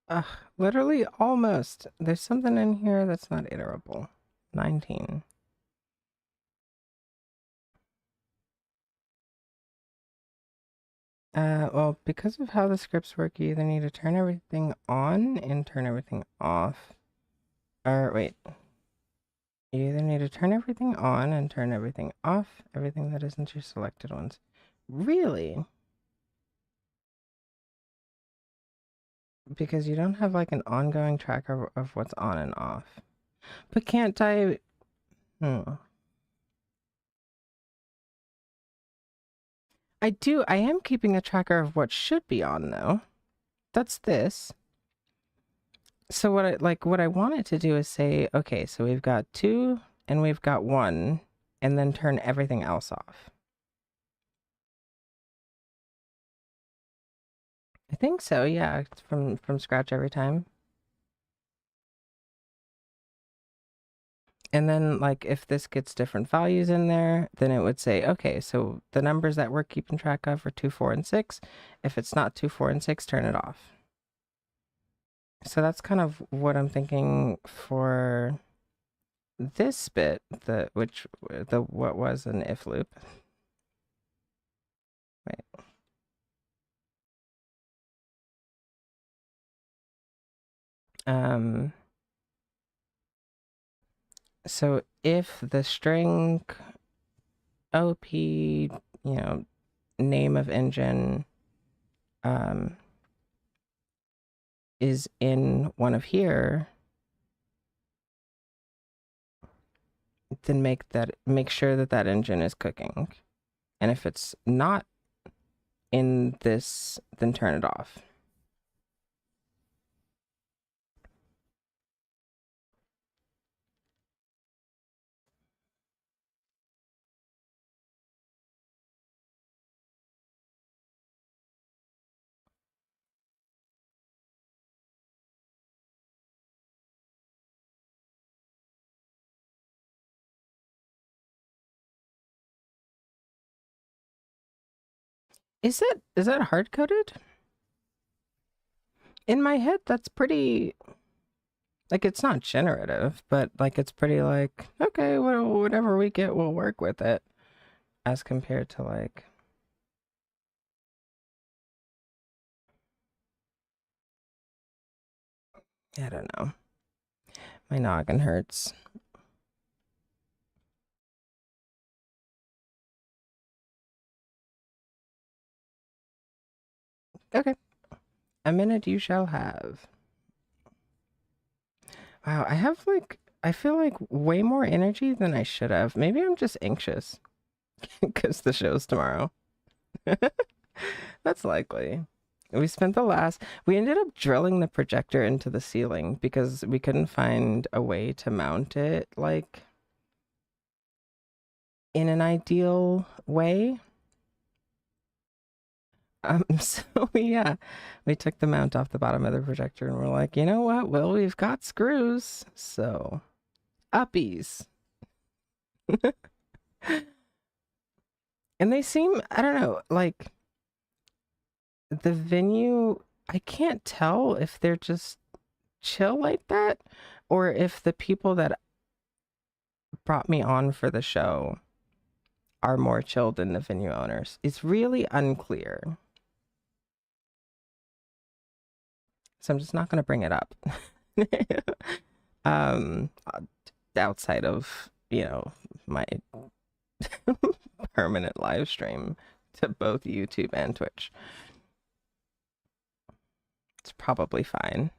Ugh, literally almost. There's something in here that's not iterable. 19. Well, because of how the scripts work, you either need to turn everything on and turn everything off. Or wait. You either need to turn everything on and turn everything off, everything that isn't your selected ones. Really? Because you don't have like an ongoing tracker of what's on and off. But can't I? Hmm. I do. I am keeping a tracker of what should be on though. That's this. So what I wanted to do is say, okay, so we've got 2 and we've got 1, and then turn everything else off. I think so, yeah. It's from scratch every time. And then like if this gets different values in there, then it would say, okay, so the numbers that we're keeping track of are 2, 4, and 6. If it's not 2, 4, and 6, turn it off. So that's kind of what I'm thinking for this bit, what was an if loop. Wait. So if the string OP, you know, name of engine um, is in one of here, then make sure that that engine is cooking. And if it's not in this, then turn it off. Is that hard coded? In my head, that's pretty like it's not generative, but like it's pretty like okay, well, whatever we get, we'll work with it. As compared to like I don't know, my noggin hurts. Okay, a minute you shall have. Wow, I feel like way more energy than I should have. Maybe I'm just anxious because the show's tomorrow. That's likely. We ended up drilling the projector into the ceiling because we couldn't find a way to mount it like in an ideal way. So we took the mount off the bottom of the projector and we're like, you know what? Well, we've got screws, so uppies. And they seem, I don't know, like the venue, I can't tell if they're just chill like that or if the people that brought me on for the show are more chill than the venue owners. It's really unclear. So I'm just not going to bring it up. um, outside of, my permanent live stream to both YouTube and Twitch. It's probably fine.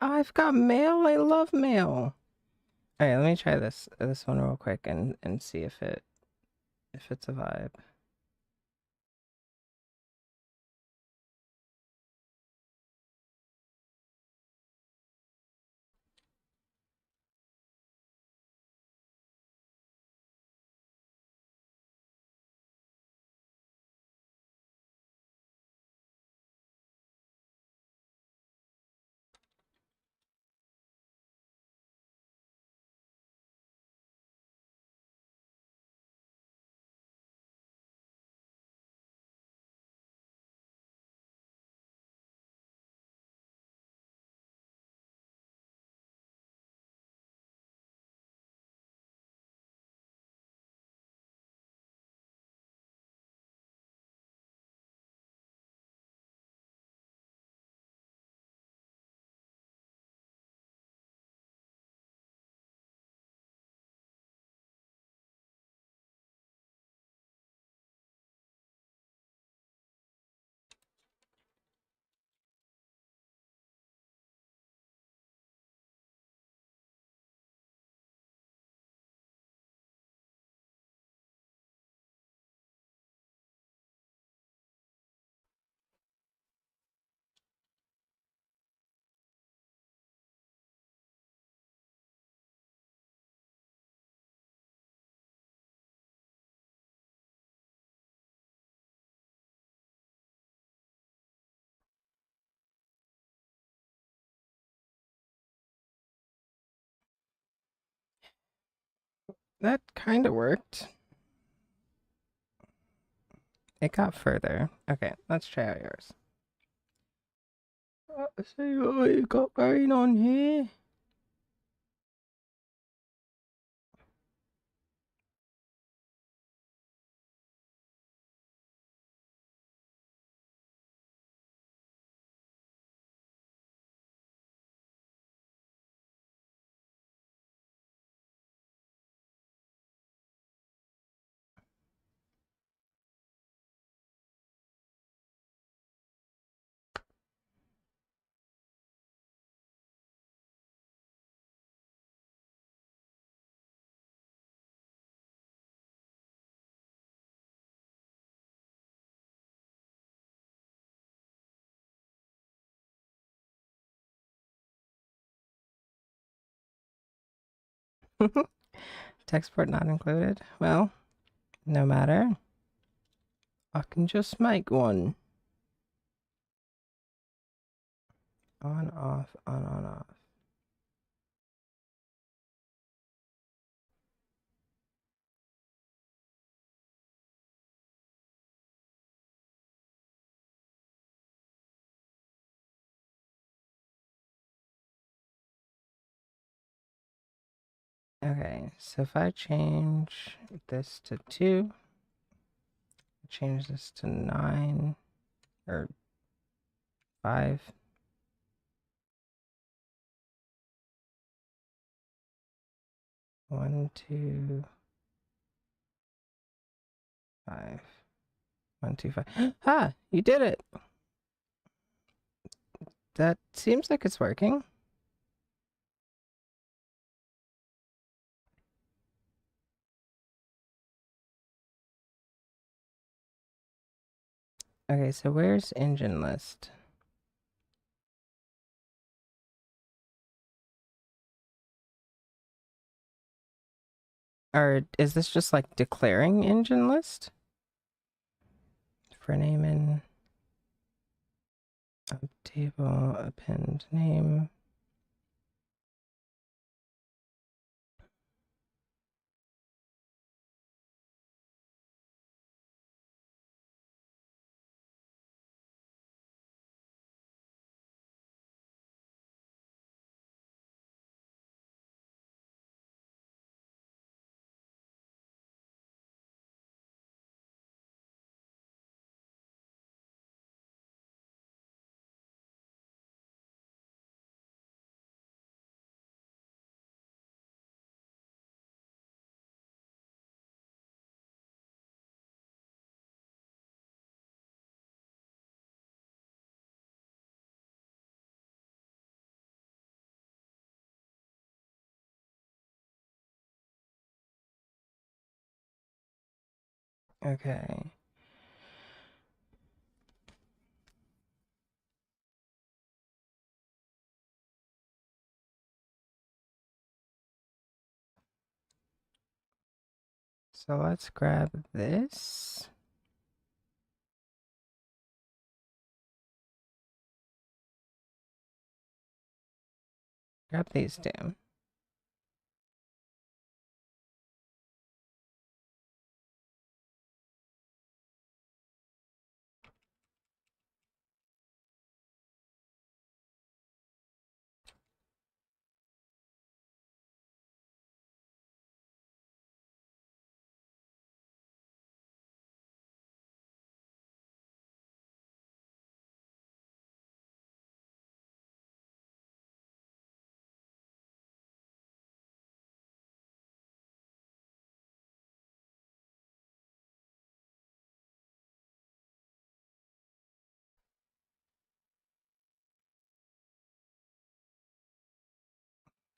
I've got mail. I love mail. All right, let me try this one real quick and see if it's a vibe. That kind of worked. It got further. Okay, let's try out yours. See what you got going on here. Textport not included. Well, no matter. I can just make one. On, off, on, off. Okay, so if I change this to 2, change this to 9 or 5. 1, 2, 5. 1, 2, 5. Ah, you did it. That seems like it's working. Okay, so where's engine list? Or is this just like declaring engine list? For name in table, append name. Okay. So let's grab this. Grab these two.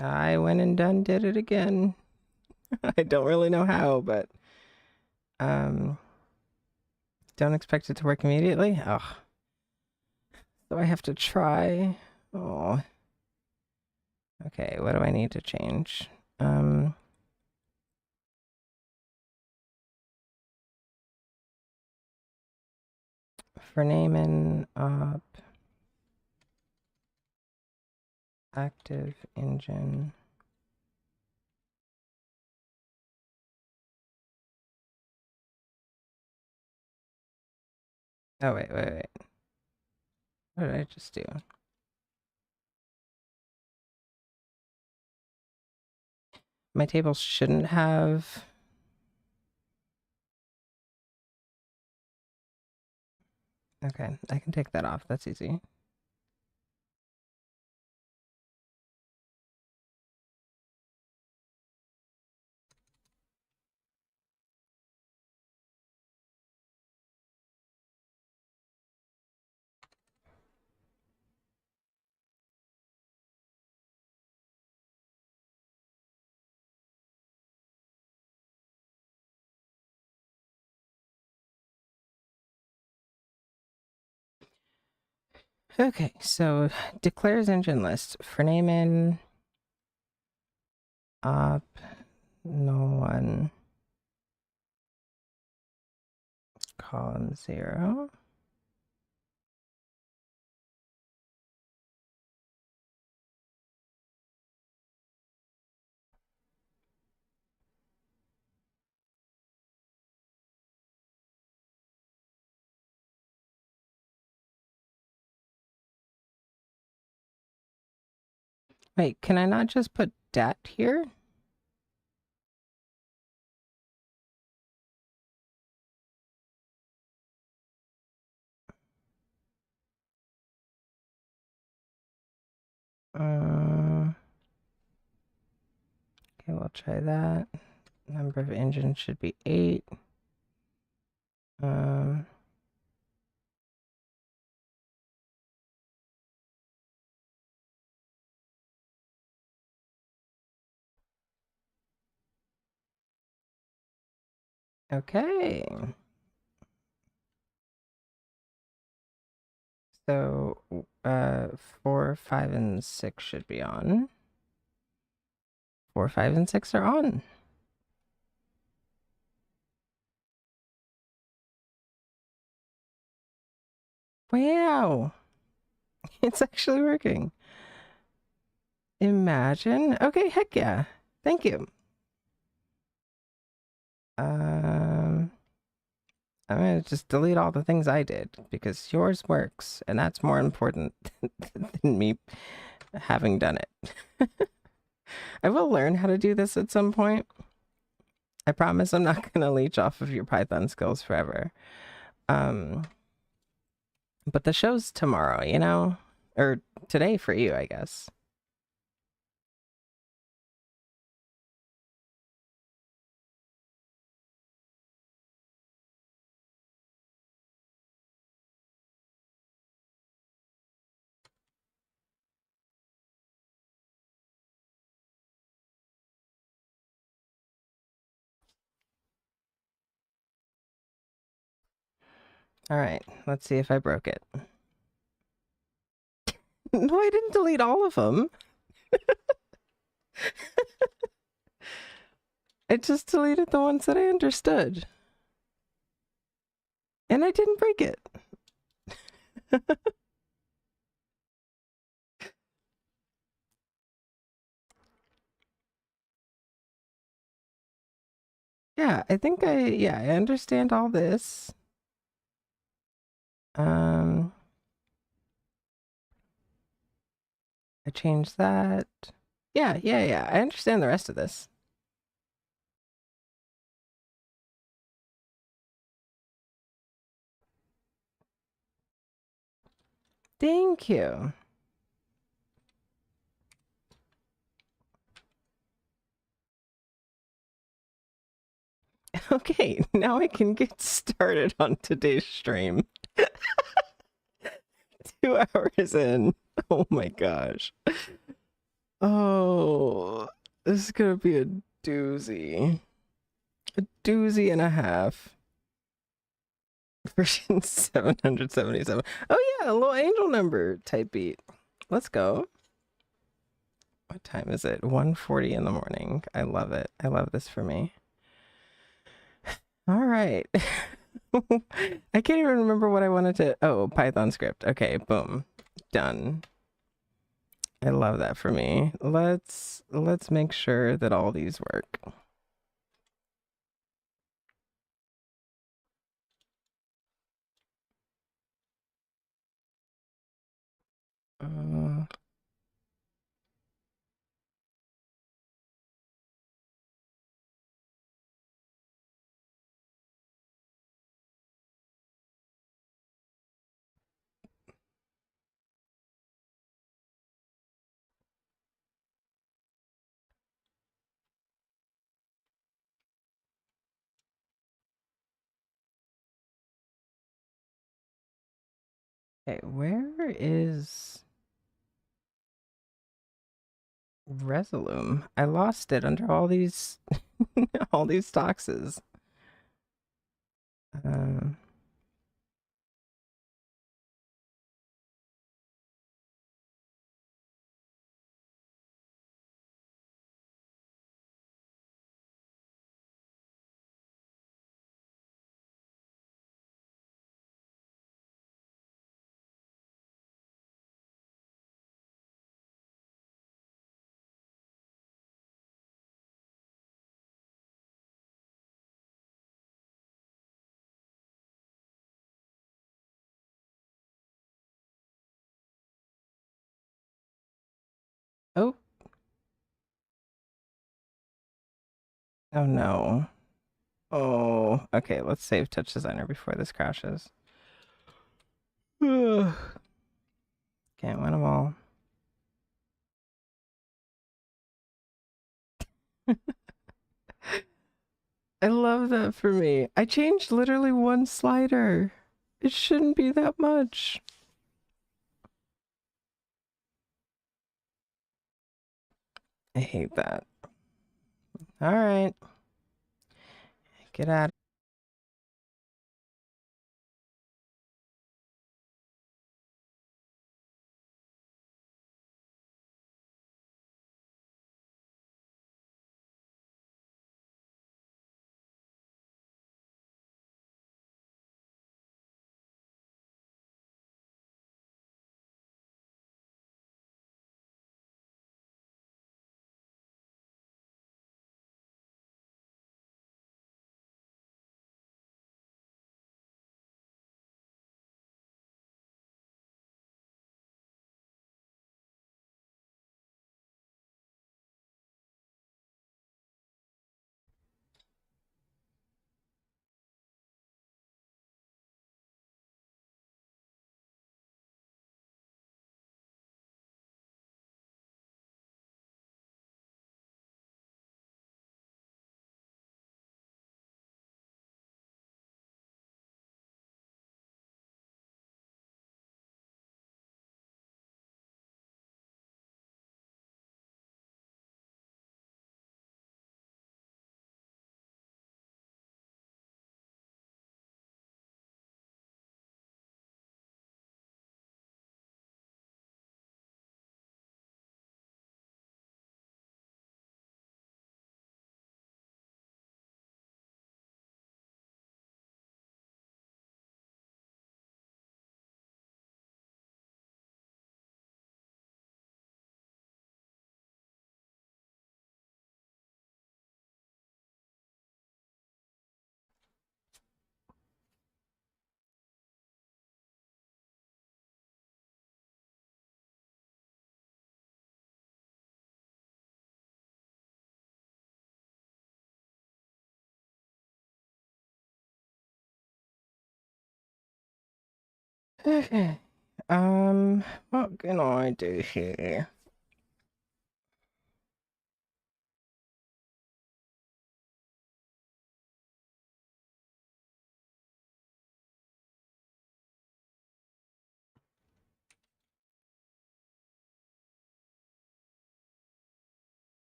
I went and did it again. I don't really know how, but um, don't expect it to work immediately. Oh, so I have to try. Oh, okay. What do I need to change? Um, for naming up active engine. Oh wait. What did I just do? My table shouldn't have. Okay, I can take that off. That's easy. Okay, so declares engine list for naming up no one column 0. Wait, can I not just put dat here? Okay, we'll try that. Number of engines should be 8. Um, okay. So, 4, 5, and 6 should be on. 4, 5, and 6 are on. Wow. It's actually working. Imagine. Okay, heck yeah. Thank you. Um, I'm gonna just delete all the things I did because yours works, and that's more important than me having done it. I will learn how to do this at some point. I promise I'm not gonna leech off of your Python skills forever. Um, but the show's tomorrow, you know? Or today for you, I guess. All right, let's see if I broke it. No, I didn't delete all of them. I just deleted the ones that I understood. And I didn't break it. Yeah, I think I understand all this. Um, I changed that. Yeah. I understand the rest of this. Thank you. Okay, now I can get started on today's stream. 2 hours in. Oh my gosh. Oh, this is gonna be a doozy. A doozy and a half. Version 777. Oh yeah, a little angel number type beat. Let's go. What time is it? 1:40 in the morning. I love it. I love this for me. All right. I can't even remember what I wanted to. Oh, Python script. Okay, boom. Done. I love that for me. Let's make sure that all these work. Uh, okay, where is Resolume? I lost it under all these all these doxes. Um, oh, oh no. Oh, okay, let's save Touchdesigner before this crashes. Can't win them all. I love that for me. I changed literally one slider. It shouldn't be that much. I hate that. All right. Get out. Okay. What can I do here?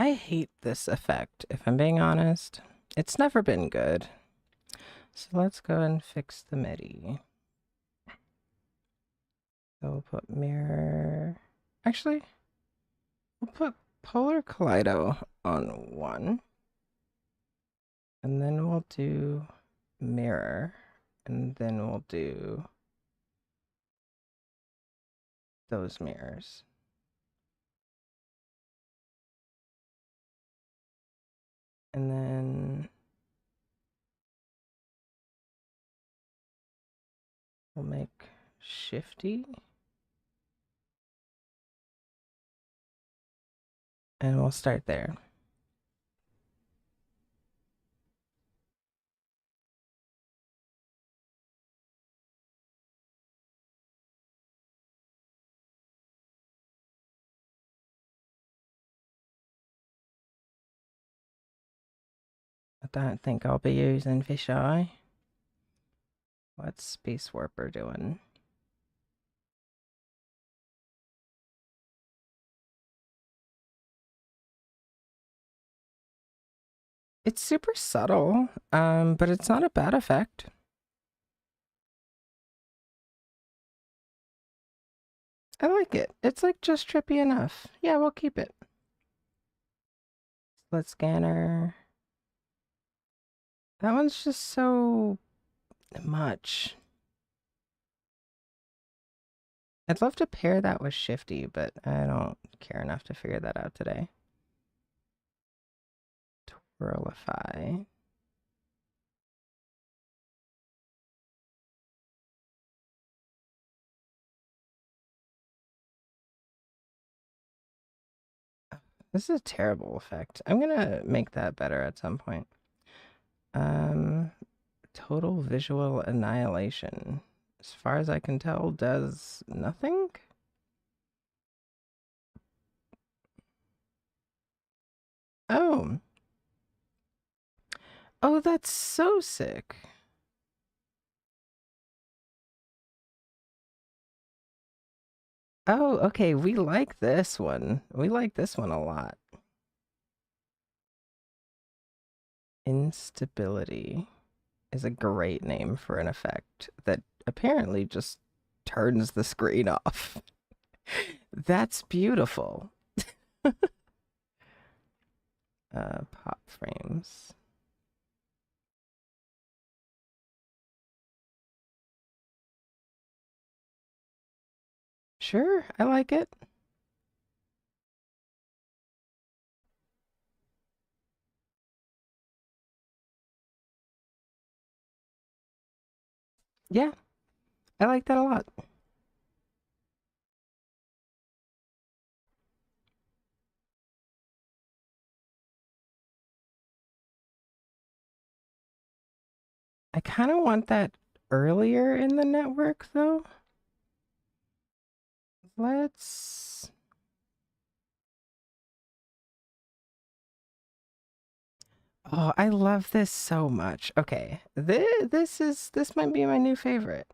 I hate this effect, if I'm being honest. It's never been good. So let's go and fix the MIDI. So we'll put mirror. Actually, we'll put polar kaleido on 1. And then we'll do mirror. And then we'll do those mirrors. And then we'll make shifty. And we'll start there. I don't think I'll be using fisheye. What's Space Warper doing? It's super subtle, but it's not a bad effect. I like it. It's like just trippy enough. Yeah, we'll keep it. Split scanner. That one's just so much. I'd love to pair that with shifty, but I don't care enough to figure that out today. Twirlify. This is a terrible effect. I'm gonna make that better at some point. Total visual annihilation. As far as I can tell, does nothing. Oh. Oh, that's so sick. Oh, okay. We like this one. We like this one a lot. Instability is a great name for an effect that apparently just turns the screen off. That's beautiful. Pop frames. Sure, I like it. Yeah, I like that a lot. I kind of want that earlier in the network, though. Let's... Oh, I love this so much. Okay, this might be my new favorite.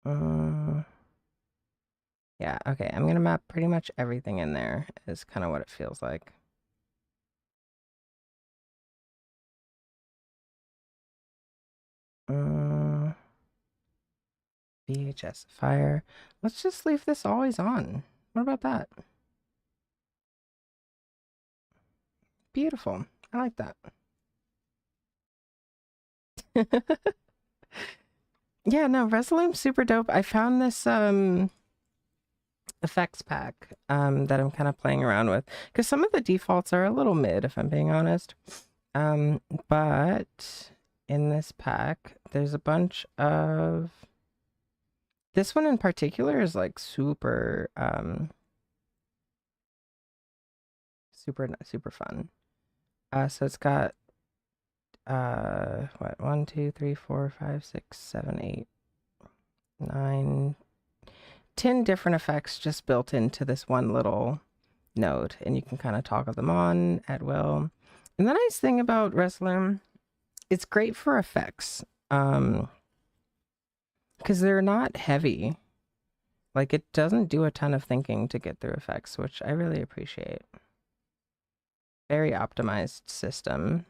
Uh, yeah, okay, I'm gonna map pretty much everything in there, is kind of what it feels like. Uh, VHS fire. Let's just leave this always on. What about that? Beautiful. I like that. Yeah, no, Resolume's super dope. I found this effects pack that I'm kind of playing around with, because some of the defaults are a little mid, if I'm being honest. But in this pack, there's a bunch of. This one in particular is like super super fun. So it's got what, 1 2 3 4 5 6 7 8 9 10 different effects just built into this one little node, and you can kind of toggle them on at will. And the nice thing about Resolume, it's great for effects because they're not heavy. Like, it doesn't do a ton of thinking to get through effects, which I really appreciate. Very optimized system.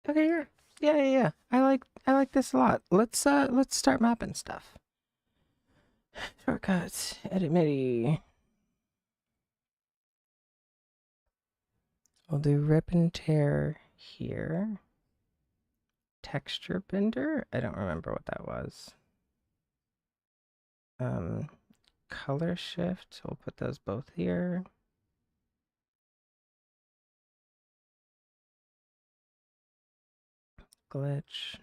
Okay, yeah. I like this a lot. Let's start mapping stuff. Shortcuts, edit MIDI. We'll do rip and tear here. Texture bender? I don't remember what that was. Color shift, we'll put those both here. Glitch.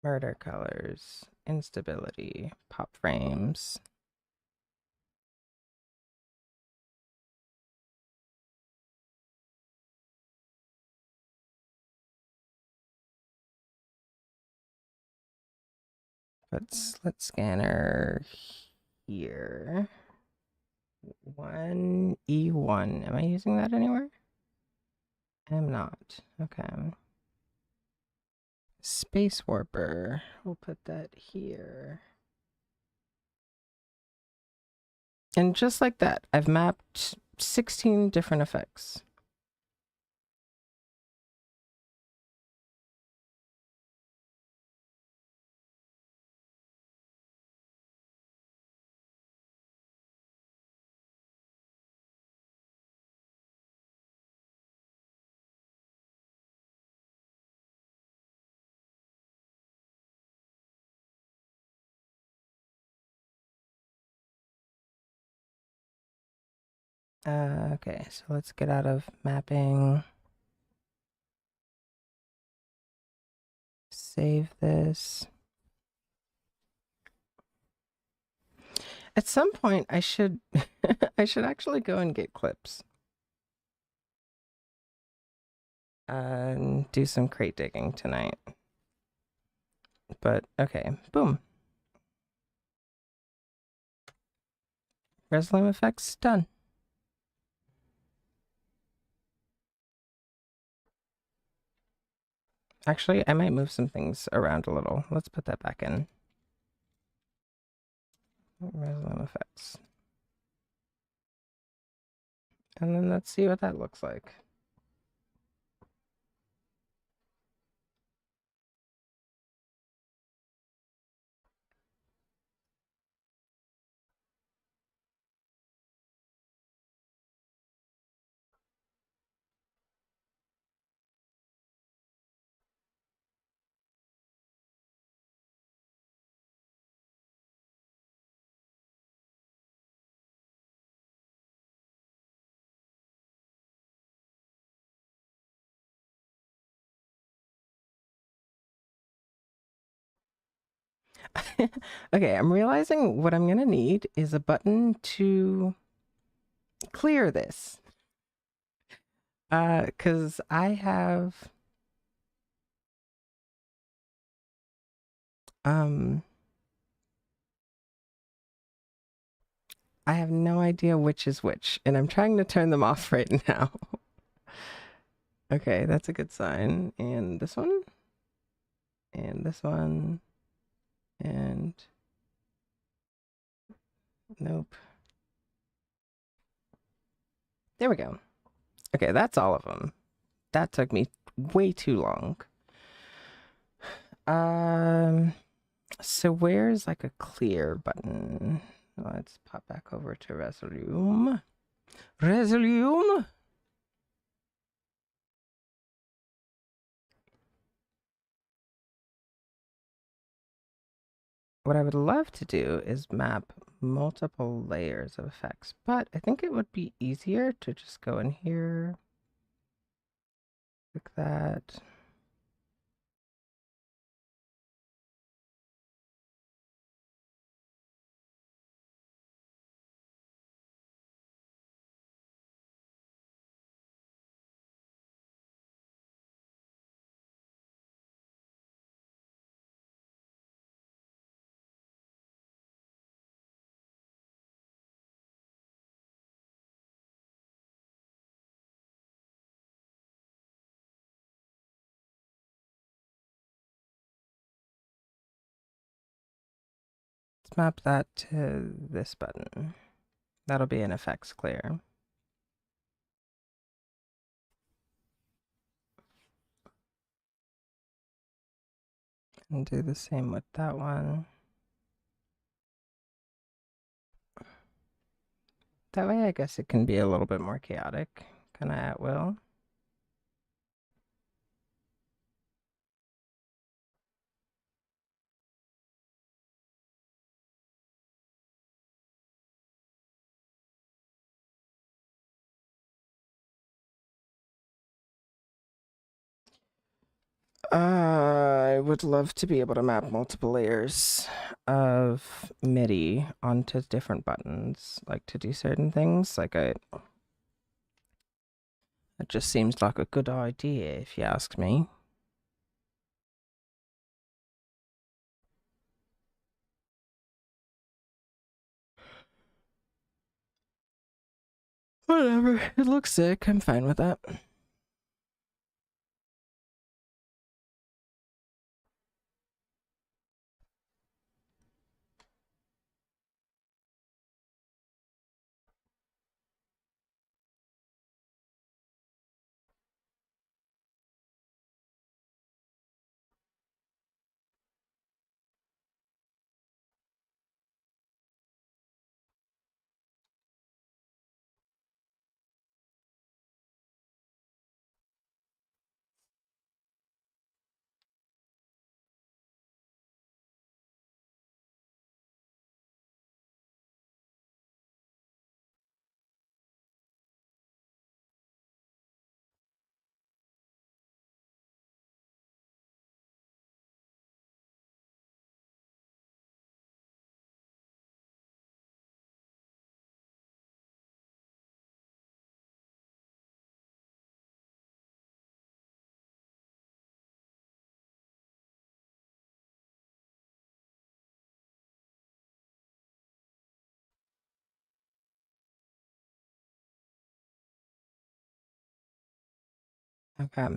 Murder colors. Instability. Pop frames. Put slit scanner here. 1E1. Am I using that anywhere? I'm not. Okay. Space warper. We'll put that here. And just like that, I've mapped 16 different effects. Okay, so let's get out of mapping. Save this. At some point, I should I should actually go and get clips and do some crate digging tonight. But okay, boom. Resolume effects done. Actually, I might move some things around a little. Let's put that back in. Resolume effects. And then let's see what that looks like. Okay, I'm realizing what I'm gonna need is a button to clear this. Because I have no idea which is which, and I'm trying to turn them off right now. Okay, that's a good sign. And this one, and this one, and nope. There we go. Okay, that's all of them. That took me way too long. So where's like a clear button? Let's pop back over to Resolume. Resolume? what I would love to do is map multiple layers of effects, but I think it would be easier to just go in here like that. Let's map that to this button. That'll be an effects clear. And do the same with that one. That way, I guess it can be a little bit more chaotic, kind of at will. I would love to be able to map multiple layers of MIDI onto different buttons, like to do certain things. It just seems like a good idea, if you ask me. Whatever, it looks sick. I'm fine with that. Okay.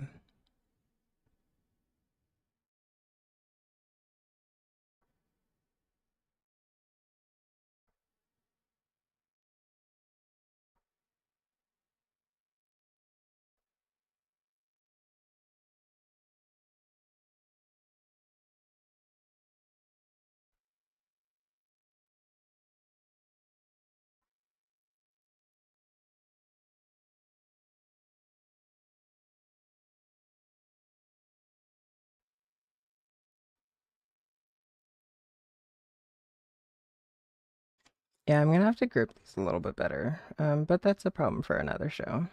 Yeah, I'm gonna have to group these a little bit better, but that's a problem for another show.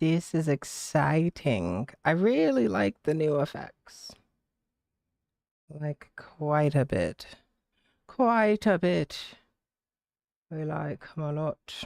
This is exciting. I really like the new effects. Like quite a bit. Quite a bit. I like them a lot.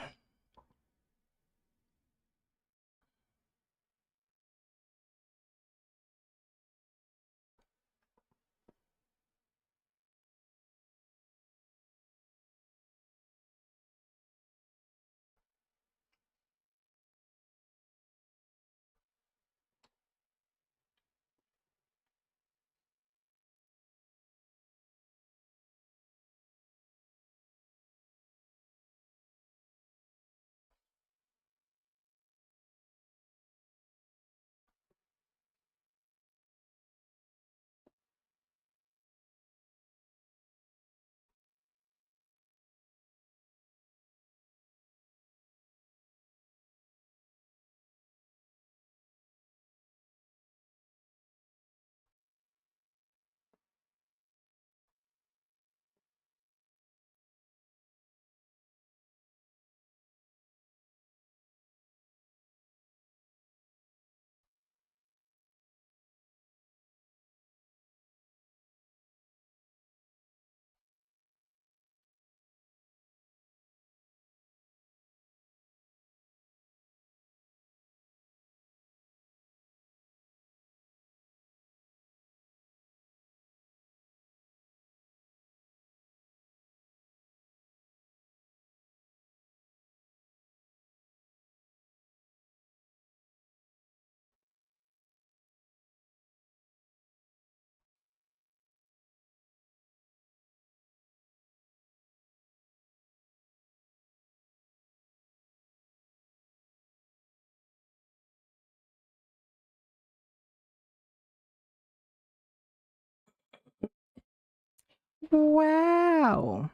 Wow.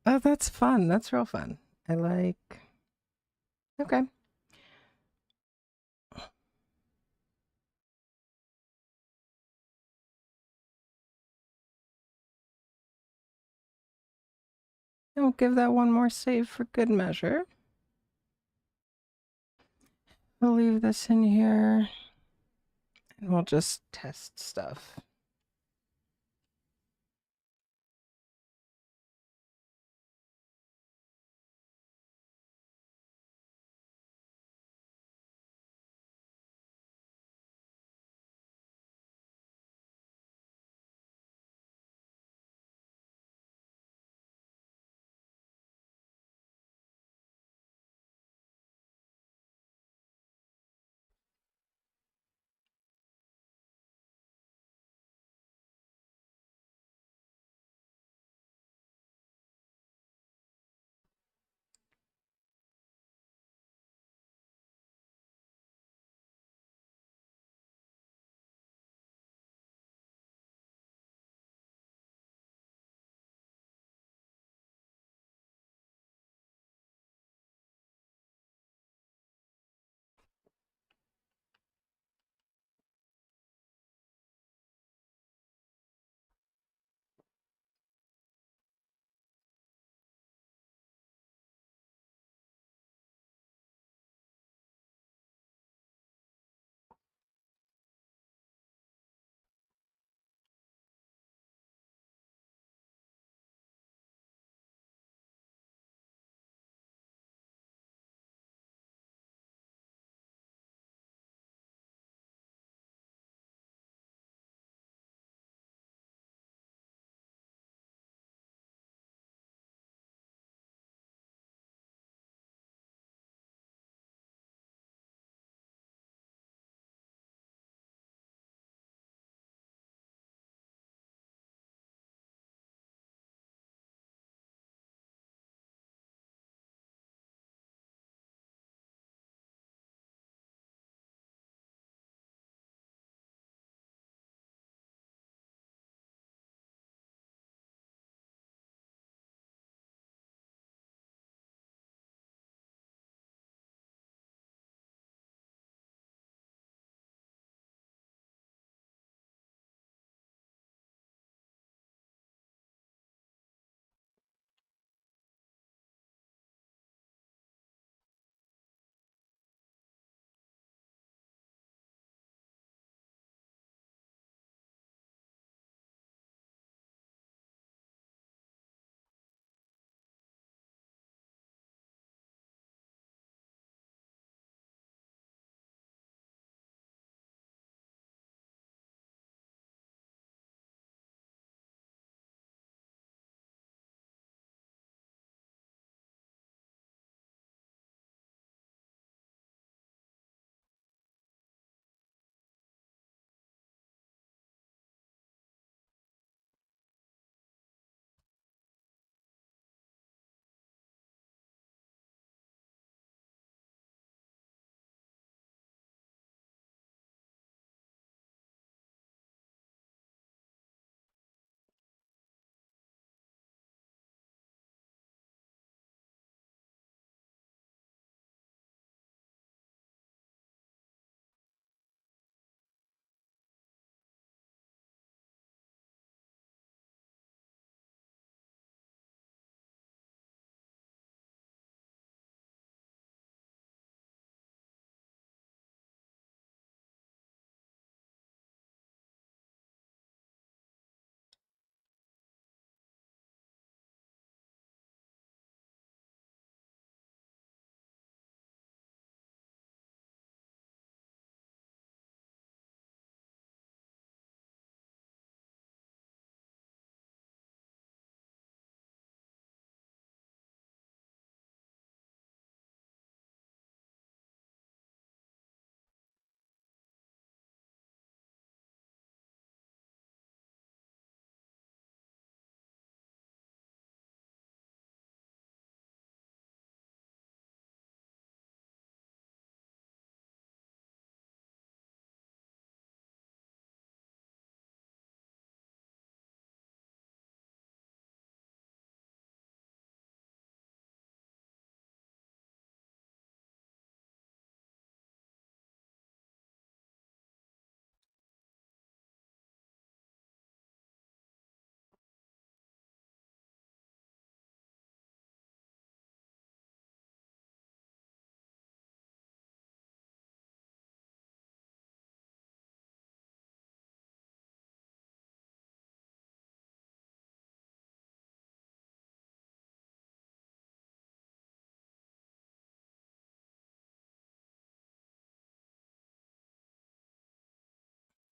Oh, that's fun. That's real fun. I like. Okay. I'll give that one more save for good measure. We'll leave this in here and we'll just test stuff.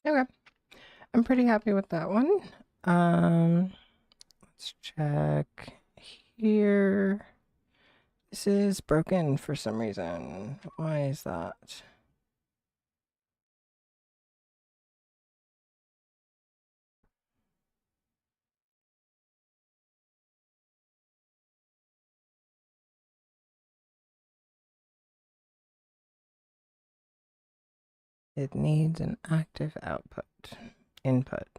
Okay. I'm pretty happy with that one. Um, let's check here. This is broken for some reason. Why is that? It needs an active output, input.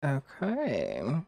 Okay.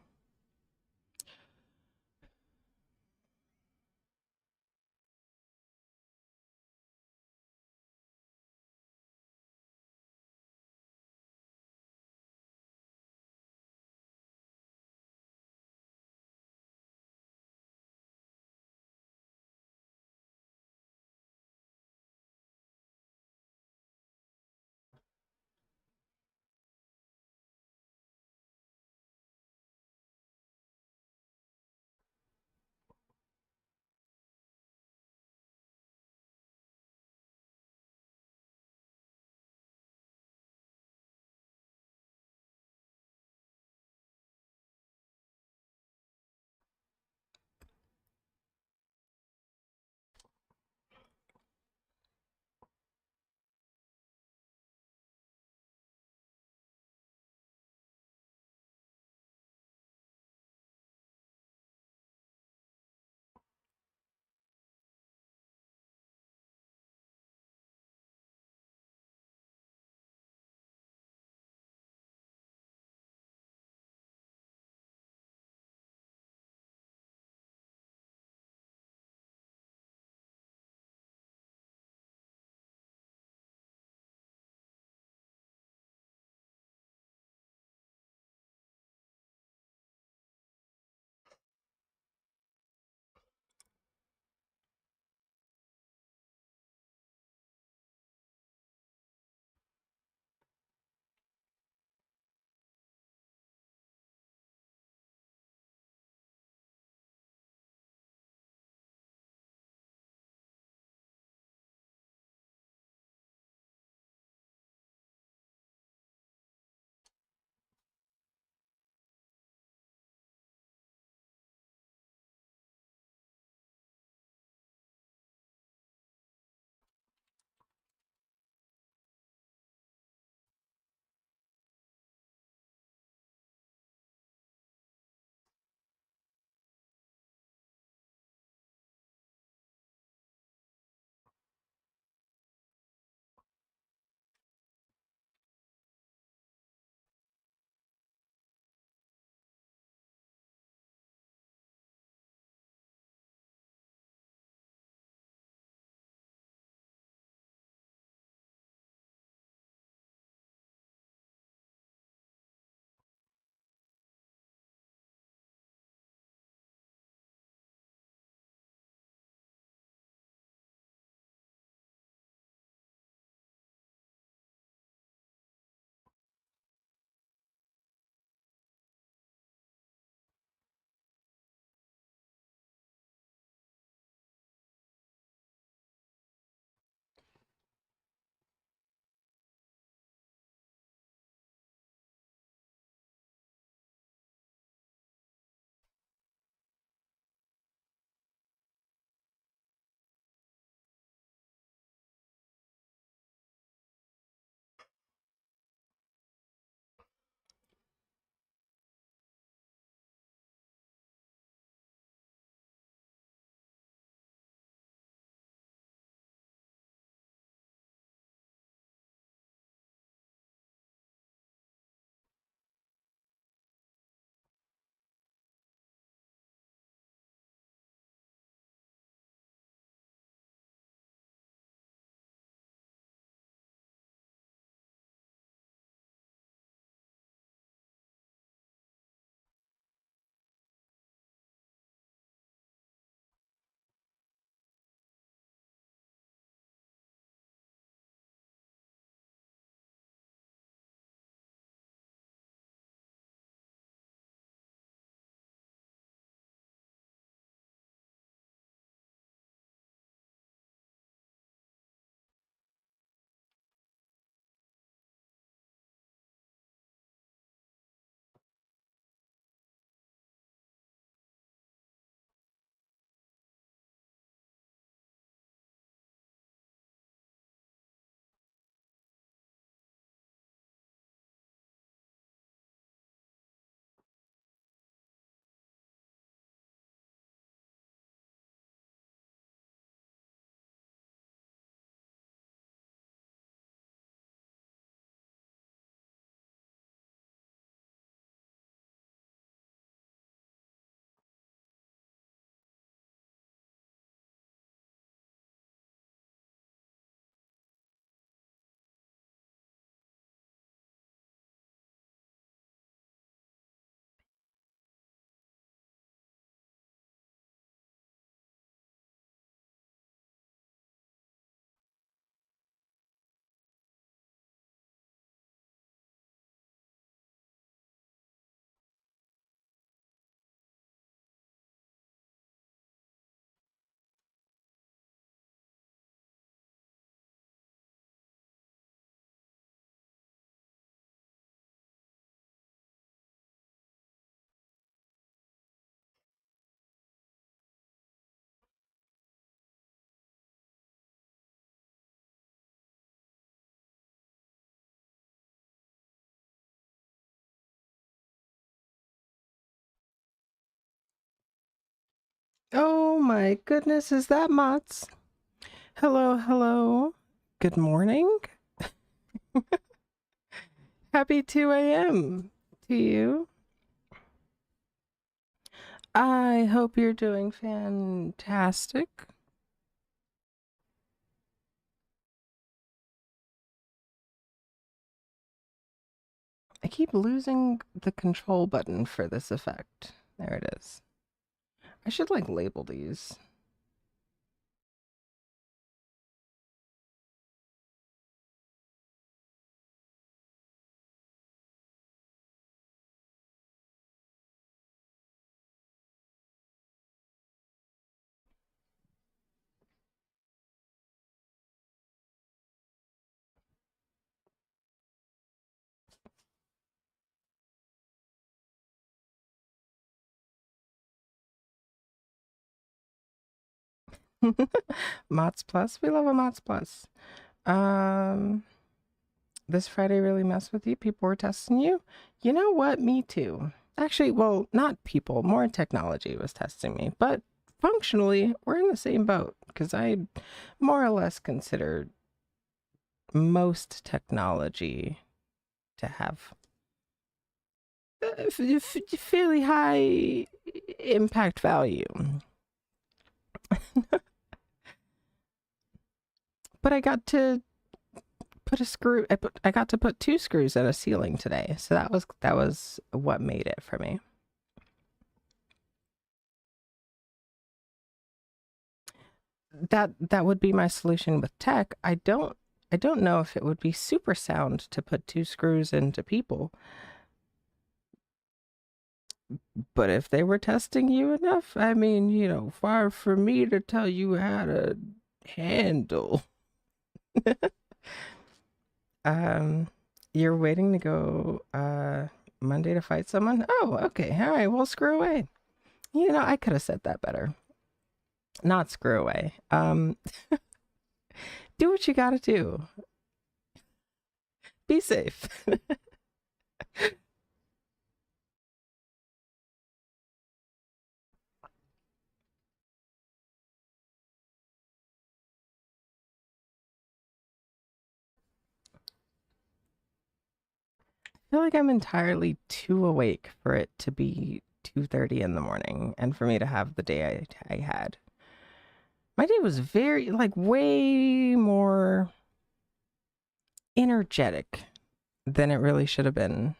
my goodness, is that Mott's? Hello, hello. Good morning. Happy 2 a.m. to you. I hope you're doing fantastic. I keep losing the control button for this effect. There it is. I should like label these. Mott's Plus. We love a Mott's Plus. Um, this Friday really messed with you. People were testing you. You know what? Me too. Actually, well, not people. More technology was testing me, but functionally, we're in the same boat because I more or less consider most technology to have fairly high impact value. But I got to put a screw. I got to put 2 screws in a ceiling today, so that was what made it for me. That would be my solution with tech. I don't know if it would be super sound to put 2 screws into people, but if they were testing you enough, I mean, far from me to tell you how to handle. um, you're waiting to go Monday to fight someone? Oh, okay. All right, well, screw away. I could have said that better. Not screw away. Do what you gotta do. Be safe. I feel like I'm entirely too awake for it to be 2:30 in the morning and for me to have the day I had. My day was very, like, way more energetic than it really should have been.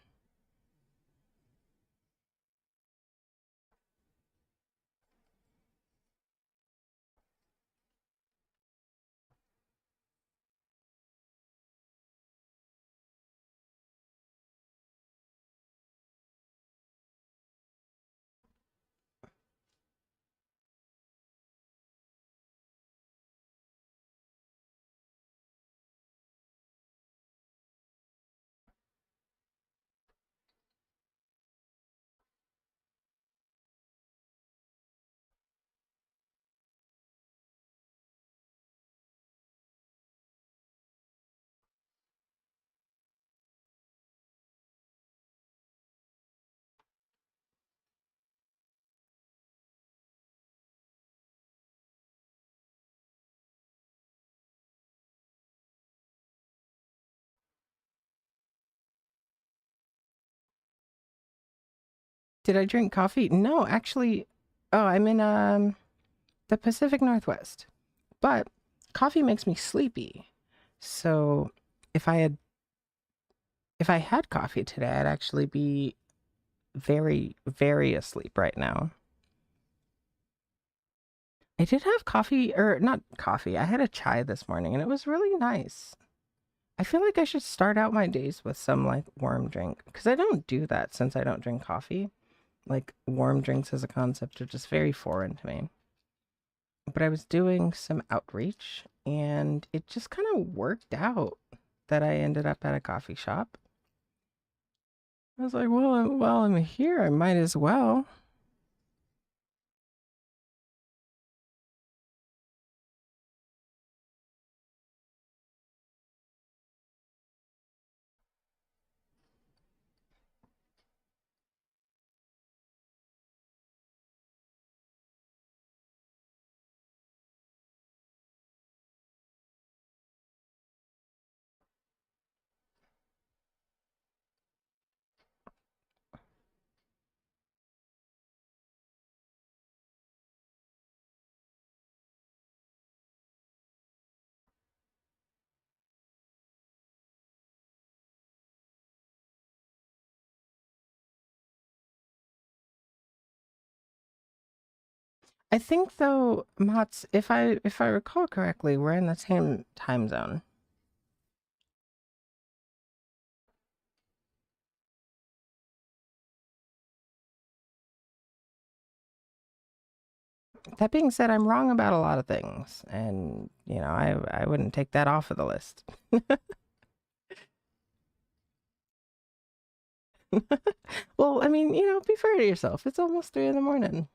Did I drink coffee? No, actually. Oh, I'm in the Pacific Northwest. But coffee makes me sleepy. So if I had if I had coffee today, I'd actually be very, very asleep right now. I did have coffee, or not coffee. I had a chai this morning and it was really nice. I feel like I should start out my days with some like warm drink because I don't do that since I don't drink coffee. Like warm drinks as a concept are just very foreign to me. But I was doing some outreach and it just kind of worked out that I ended up at a coffee shop. I was like, well, while I'm here, I might as well. I think though, Mats, if I recall correctly, we're in the same time zone. That being said, I'm wrong about a lot of things, and I wouldn't take that off of the list. Well, I mean, be fair to yourself. It's almost 3 in the morning.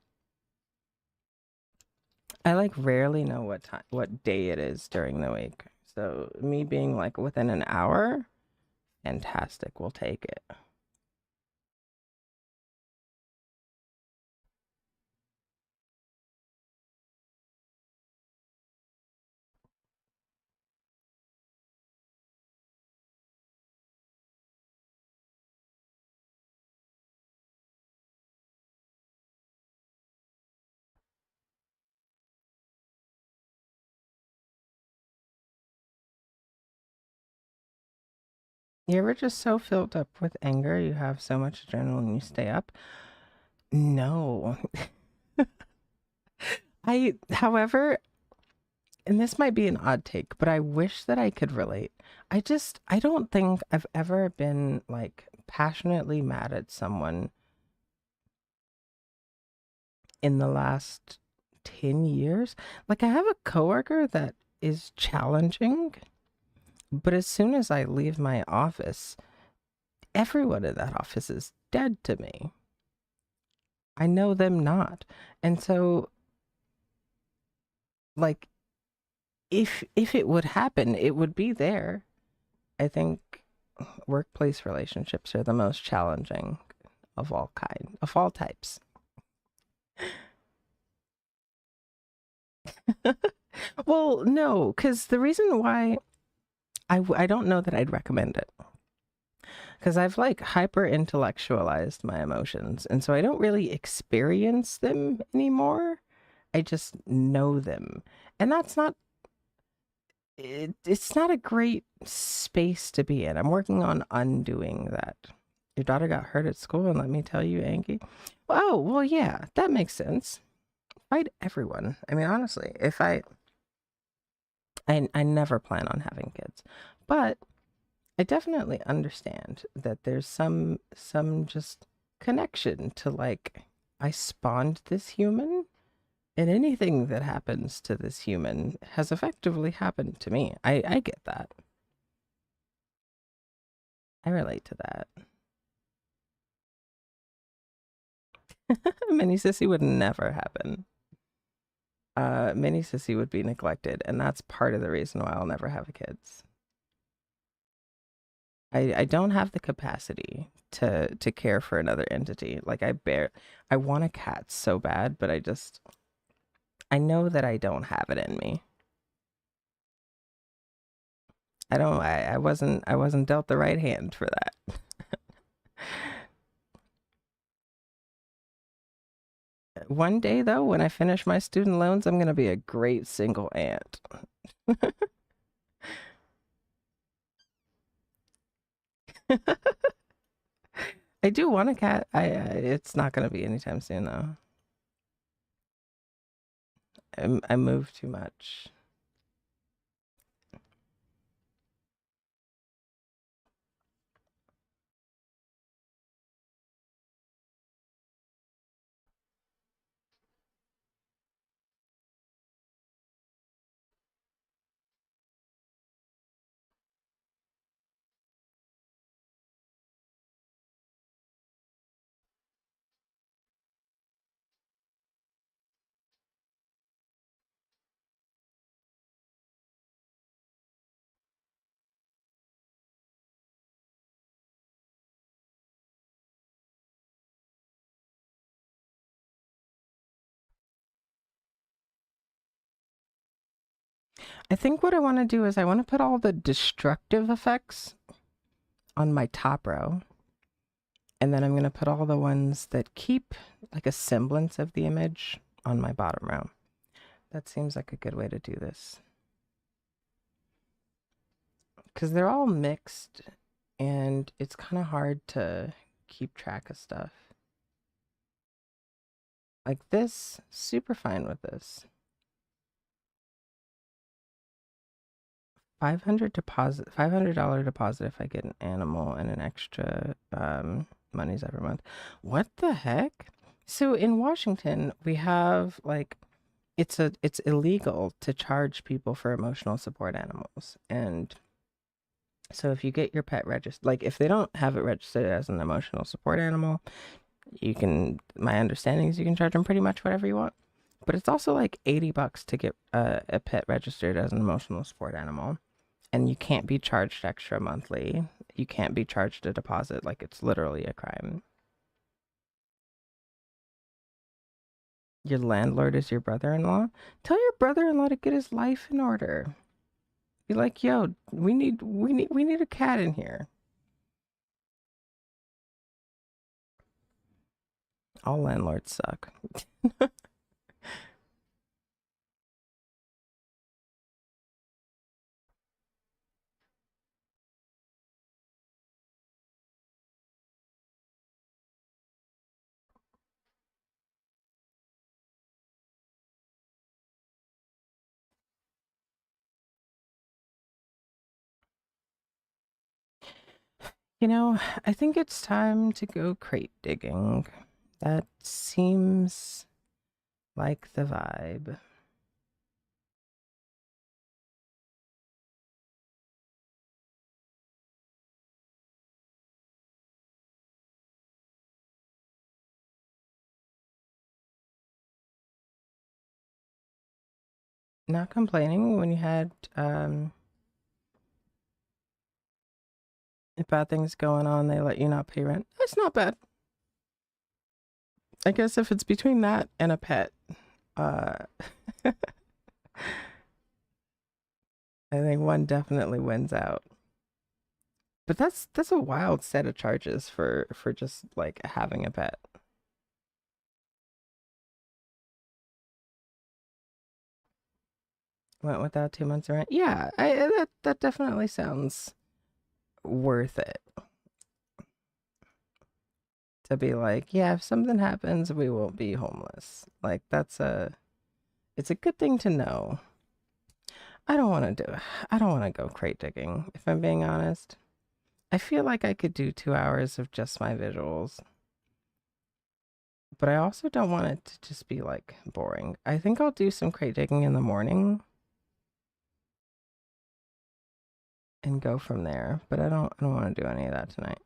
I like rarely know what day it is during the week. So me being like within an hour, fantastic. We'll take it. You ever just so filled up with anger, you have so much adrenaline, you stay up? No. However, and this might be an odd take, but I wish that I could relate. I don't think I've ever been like passionately mad at someone in the last 10 years. Like, I have a coworker that is challenging, but as soon as I leave my office, everyone in that office is dead to me. I know them not. And so, like, if it would happen, it would be there. I think workplace relationships are the most challenging of all types. Well, no, because the reason why I don't know that I'd recommend it, because I've like hyper intellectualized my emotions, and so I don't really experience them anymore. I just know them, and it's not a great space to be in. I'm working on undoing that. Your daughter got hurt at school, and let me tell you, Angie. Oh, well, yeah, that makes sense. Fight everyone. I mean, honestly, if I never plan on having kids, but I definitely understand that there's some just connection to like I spawned this human, and anything that happens to this human has effectively happened to me. I get that. I relate to that. Mini sissy would never happen. Mini sissy would be neglected, and that's part of the reason why I'll never have kids. I don't have the capacity to care for another entity. Like I want a cat so bad, but I know that I don't have it in me. I wasn't dealt the right hand for that. One day though, when I finish my student loans, I'm gonna be a great single aunt. I do want a cat. It's not gonna be anytime soon though. I move too much. I think what I want to do is I want to put all the destructive effects on my top row, and then I'm going to put all the ones that keep like a semblance of the image on my bottom row. That seems like a good way to do this. Because they're all mixed, and it's kind of hard to keep track of stuff. Like this, super fine with this. 500 deposit if I get an animal and an extra monies every month. What the heck? So in Washington, we have like it's illegal to charge people for emotional support animals. And so if you get your pet registered, like if they don't have it registered as an emotional support animal, you can, my understanding is you can charge them pretty much whatever you want. But it's also like $80 to get a pet registered as an emotional support animal. And you can't be charged extra monthly. You can't be charged a deposit. Like it's literally a crime. Your landlord is your brother-in-law. Tell your brother-in-law to get his life in order. Be like, yo, we need a cat in here. All landlords suck. You know, I think it's time to go crate digging. That seems like the vibe. Not complaining when you had bad things going on, they let you not pay rent. That's not bad. I guess if it's between that and a pet, uh, I think one definitely wins out. But that's a wild set of charges for just like having a pet. Went without 2 months of rent. Yeah, that definitely sounds worth it. To be like, yeah, if something happens, we won't be homeless. Like it's a good thing to know. I don't want to do I don't want to go crate digging, if I'm being honest. I feel like I could do 2 hours of just my visuals, but I also don't want it to just be like boring. I think I'll do some crate digging in the morning and go from there, but I don't want to do any of that tonight.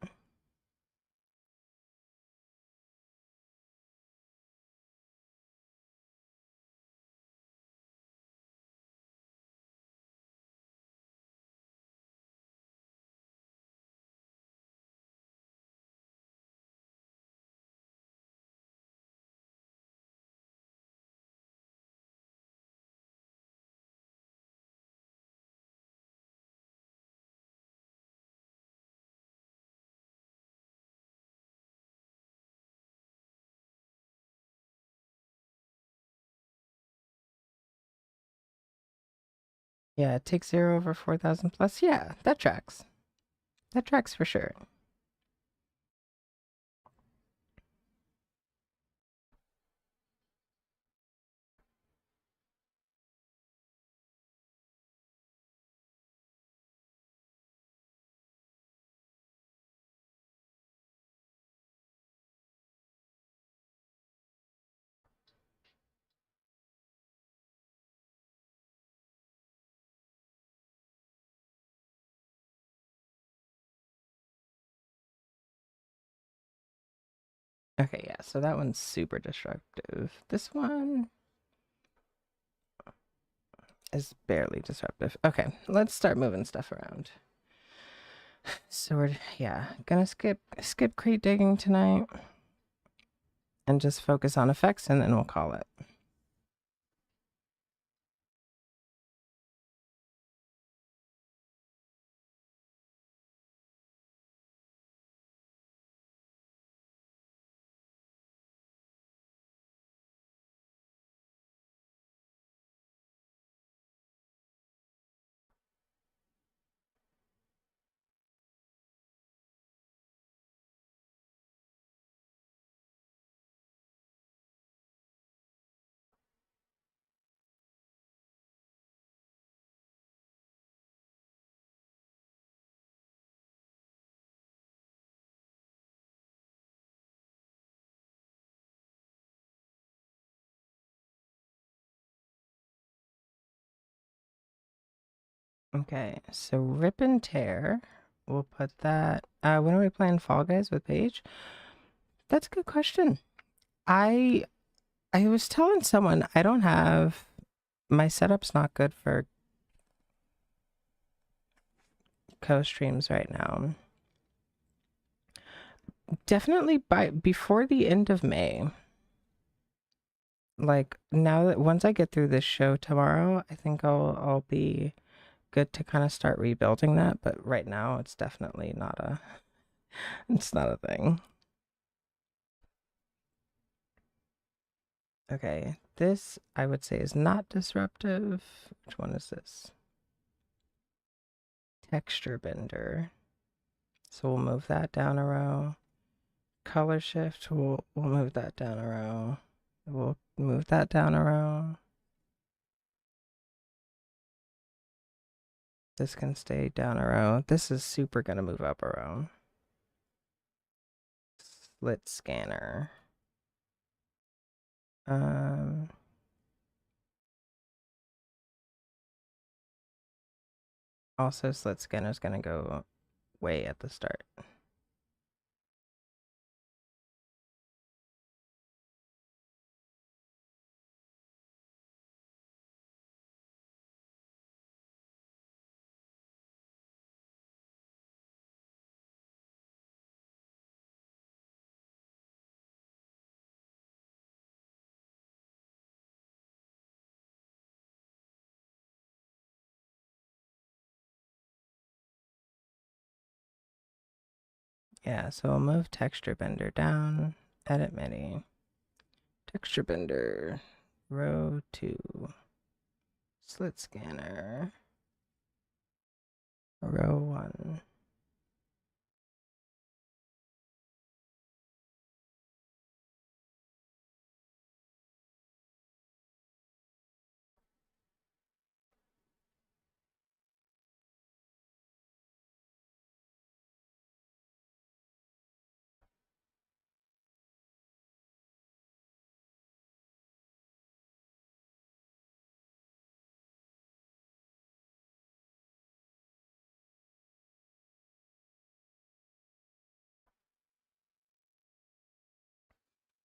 Yeah, it takes 0 over 4,000 plus. Yeah, that tracks. That tracks for sure. Okay, yeah, so that one's super destructive. This one is barely disruptive. Okay, let's start moving stuff around. So we're, yeah, gonna skip crate digging tonight and just focus on effects, and then we'll call it. Okay, so rip and tear. We'll put that. When are we playing Fall Guys with Paige? That's a good question. I I was telling someone I don't have my setup's not good for co-streams right now. Definitely by before the end of May. Like now that once I get through this show tomorrow, I think I'll be good to kind of start rebuilding that, but right now it's definitely not a it's not a thing. Okay, this I would say is not disruptive. Which one is this? Texture bender. So we'll move that down a row. Color shift, we'll move that down a row. We'll move that down a row. This can stay down a row. This is super gonna move up a row. Slit scanner. Um, Also slit scanner is gonna go way at the start. Yeah, so we'll move texture bender down, edit menu, texture bender, row 2, slit scanner, row 1.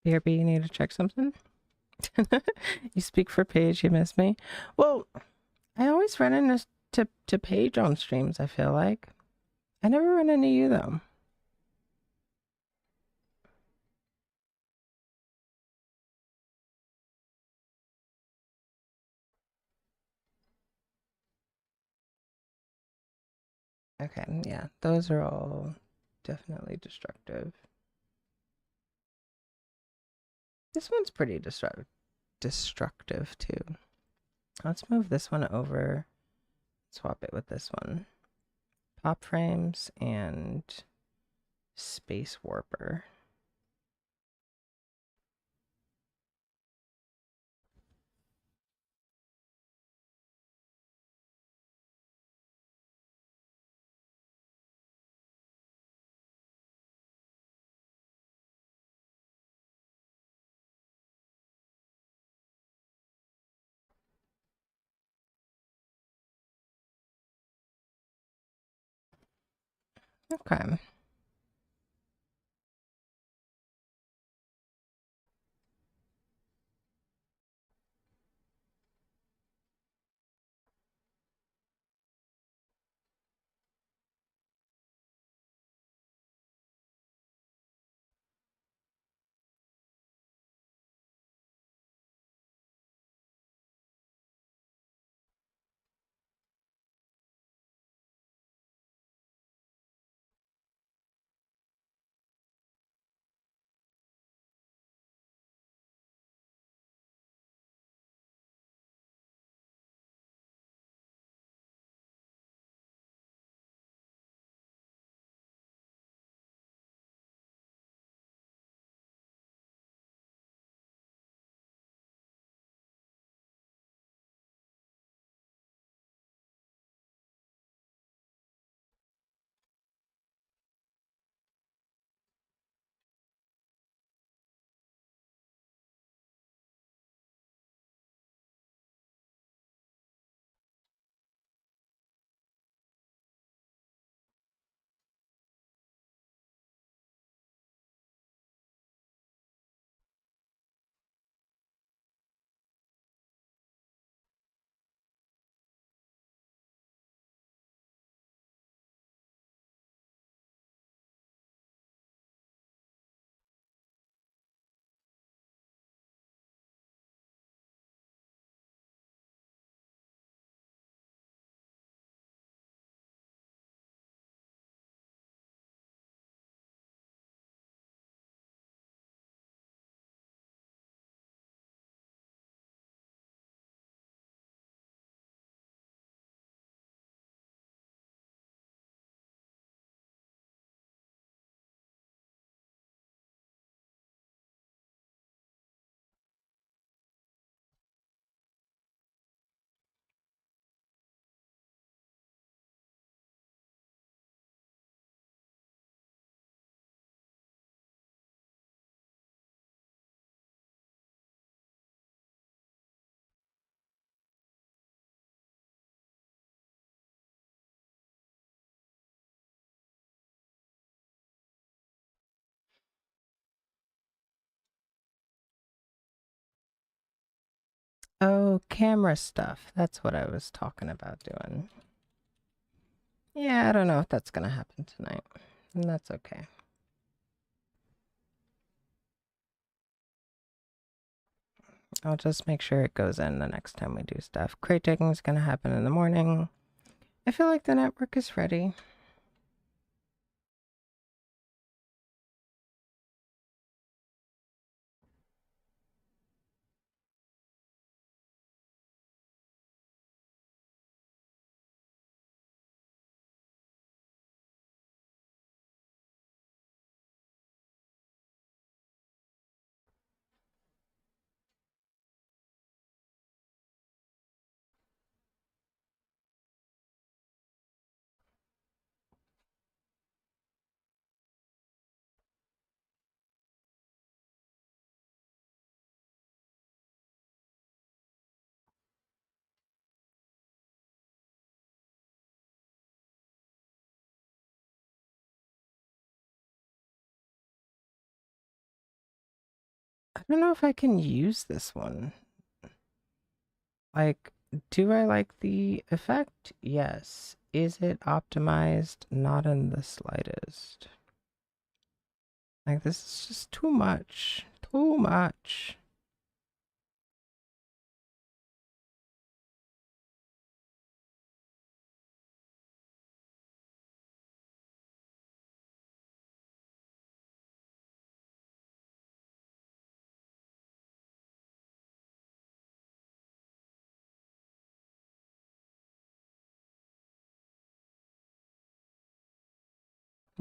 BRB, you need to check something? You speak for Paige, you miss me? Well, I always run into to Paige on streams, I feel like. I never run into you though. Okay, yeah, those are all definitely destructive. This one's pretty destructive too. Let's move this one over, swap it with this one. Pop frames and space warper. Okay. Oh, camera stuff. That's what I was talking about doing. Yeah, I don't know if that's gonna happen tonight. And that's okay. I'll just make sure it goes in the next time we do stuff. Crate taking is gonna happen in the morning. I feel like the network is ready. I don't know if I can use this one. Like, do I like the effect? Yes. Is it optimized? Not in the slightest. Like, this is just too much. Too much.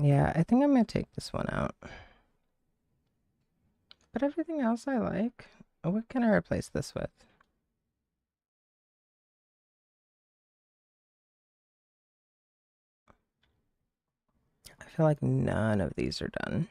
Yeah, I think I'm gonna take this one out. But everything else I like. What can I replace this with? I feel like none of these are done.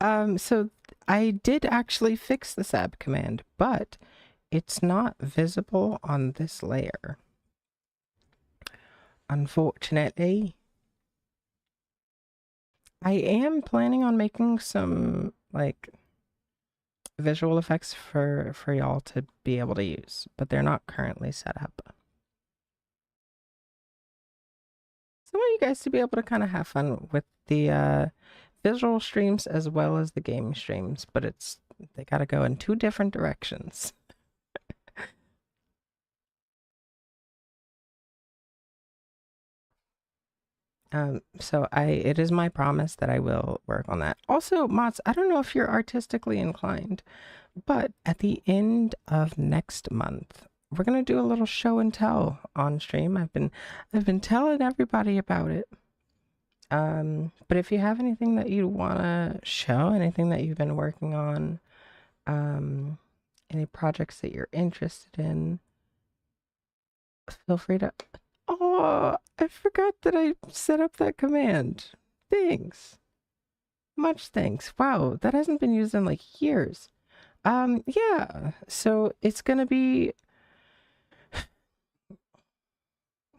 So I did actually fix the sab command, but it's not visible on this layer. Unfortunately, I am planning on making some like visual effects for y'all to be able to use, but they're not currently set up. So I want you guys to be able to kind of have fun with the visual streams as well as the game streams, but they got to go in two different directions. So it is my promise that I will work on that. Also, Mots, I don't know if you're artistically inclined, but at the end of next month, we're gonna do a little show and tell on stream. I've been telling everybody about it. But if you have anything that you wanna show, anything that you've been working on, any projects that you're interested in, feel free to. Oh, I forgot that I set up that command. Thanks. Much thanks. Wow, that hasn't been used in like years. Yeah. So it's gonna be.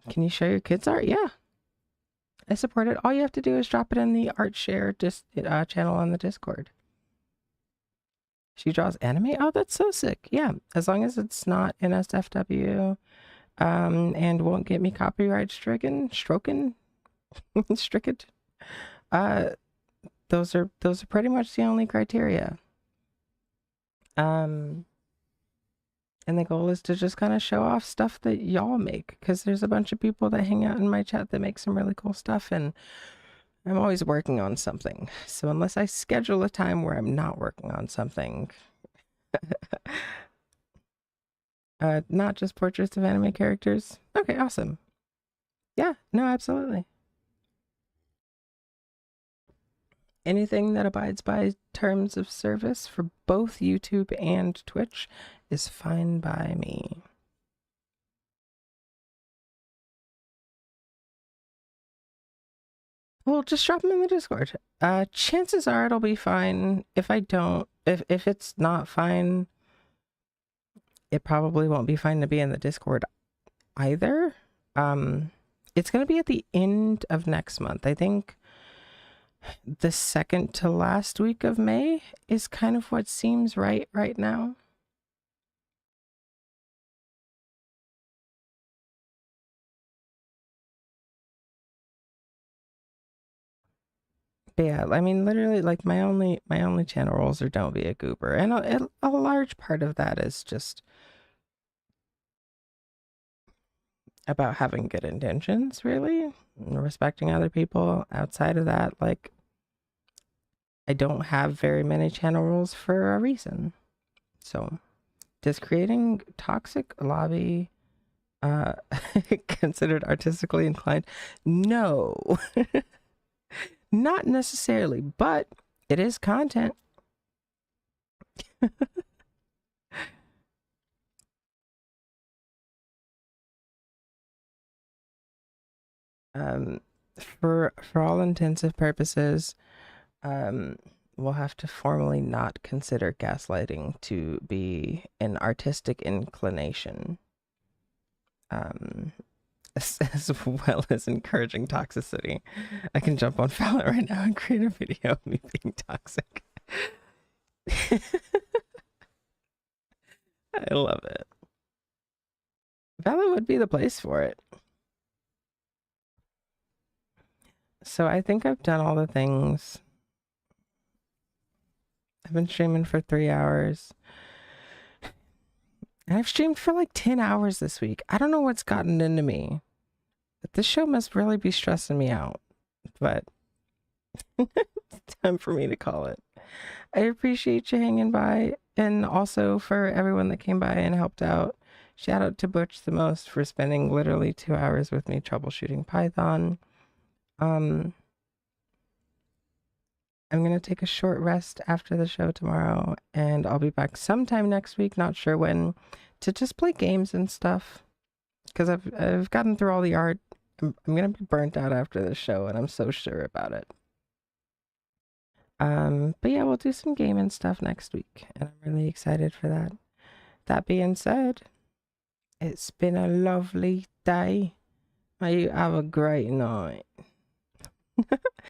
Can you show your kids art? Yeah, I support it. All you have to do is drop it in the art share channel on the Discord. She draws anime. Oh, that's so sick. Yeah, as long as it's not NSFW, and won't get me copyright stricken. Uh, those are pretty much the only criteria. And the goal is to just kind of show off stuff that y'all make, because there's a bunch of people that hang out in my chat that make some really cool stuff, and I'm always working on something. So unless I schedule a time where I'm not working on something, not just portraits of anime characters. Okay, awesome. Yeah, no, absolutely. Anything that abides by terms of service for both YouTube and Twitch is fine by me. Well, just drop them in the Discord. Chances are it'll be fine. If it's not fine, it probably won't be fine to be in the Discord either. It's gonna be at the end of next month. I think the second to last week of May is kind of what seems right now. But yeah, I mean, literally, like my only channel rules are don't be a goober, and a large part of that is just about having good intentions, really, and respecting other people. Outside of that, like, I don't have very many channel rules for a reason. So, does creating toxic lobby considered artistically inclined? No. Not necessarily, but it is content. For all intensive purposes, we'll have to formally not consider gaslighting to be an artistic inclination. As well as encouraging toxicity. I can jump on Fallon right now and create a video of me being toxic. I love it. Valor would be the place for it. So I think I've done all the things. I've been streaming for 3 hours. And I've streamed for like 10 hours this week. I don't know what's gotten into me. But this show must really be stressing me out. But it's time for me to call it. I appreciate you hanging by, and also for everyone that came by and helped out. Shout out to Butch the most for spending literally 2 hours with me troubleshooting Python. I'm gonna take a short rest after the show tomorrow, and I'll be back sometime next week, not sure when, to just play games and stuff. Because I've gotten through all the art. I'm gonna be burnt out after the show, and I'm so sure about it. But yeah, we'll do some gaming stuff next week, and I'm really excited for that. That being said, it's been a lovely day. May you have a great night.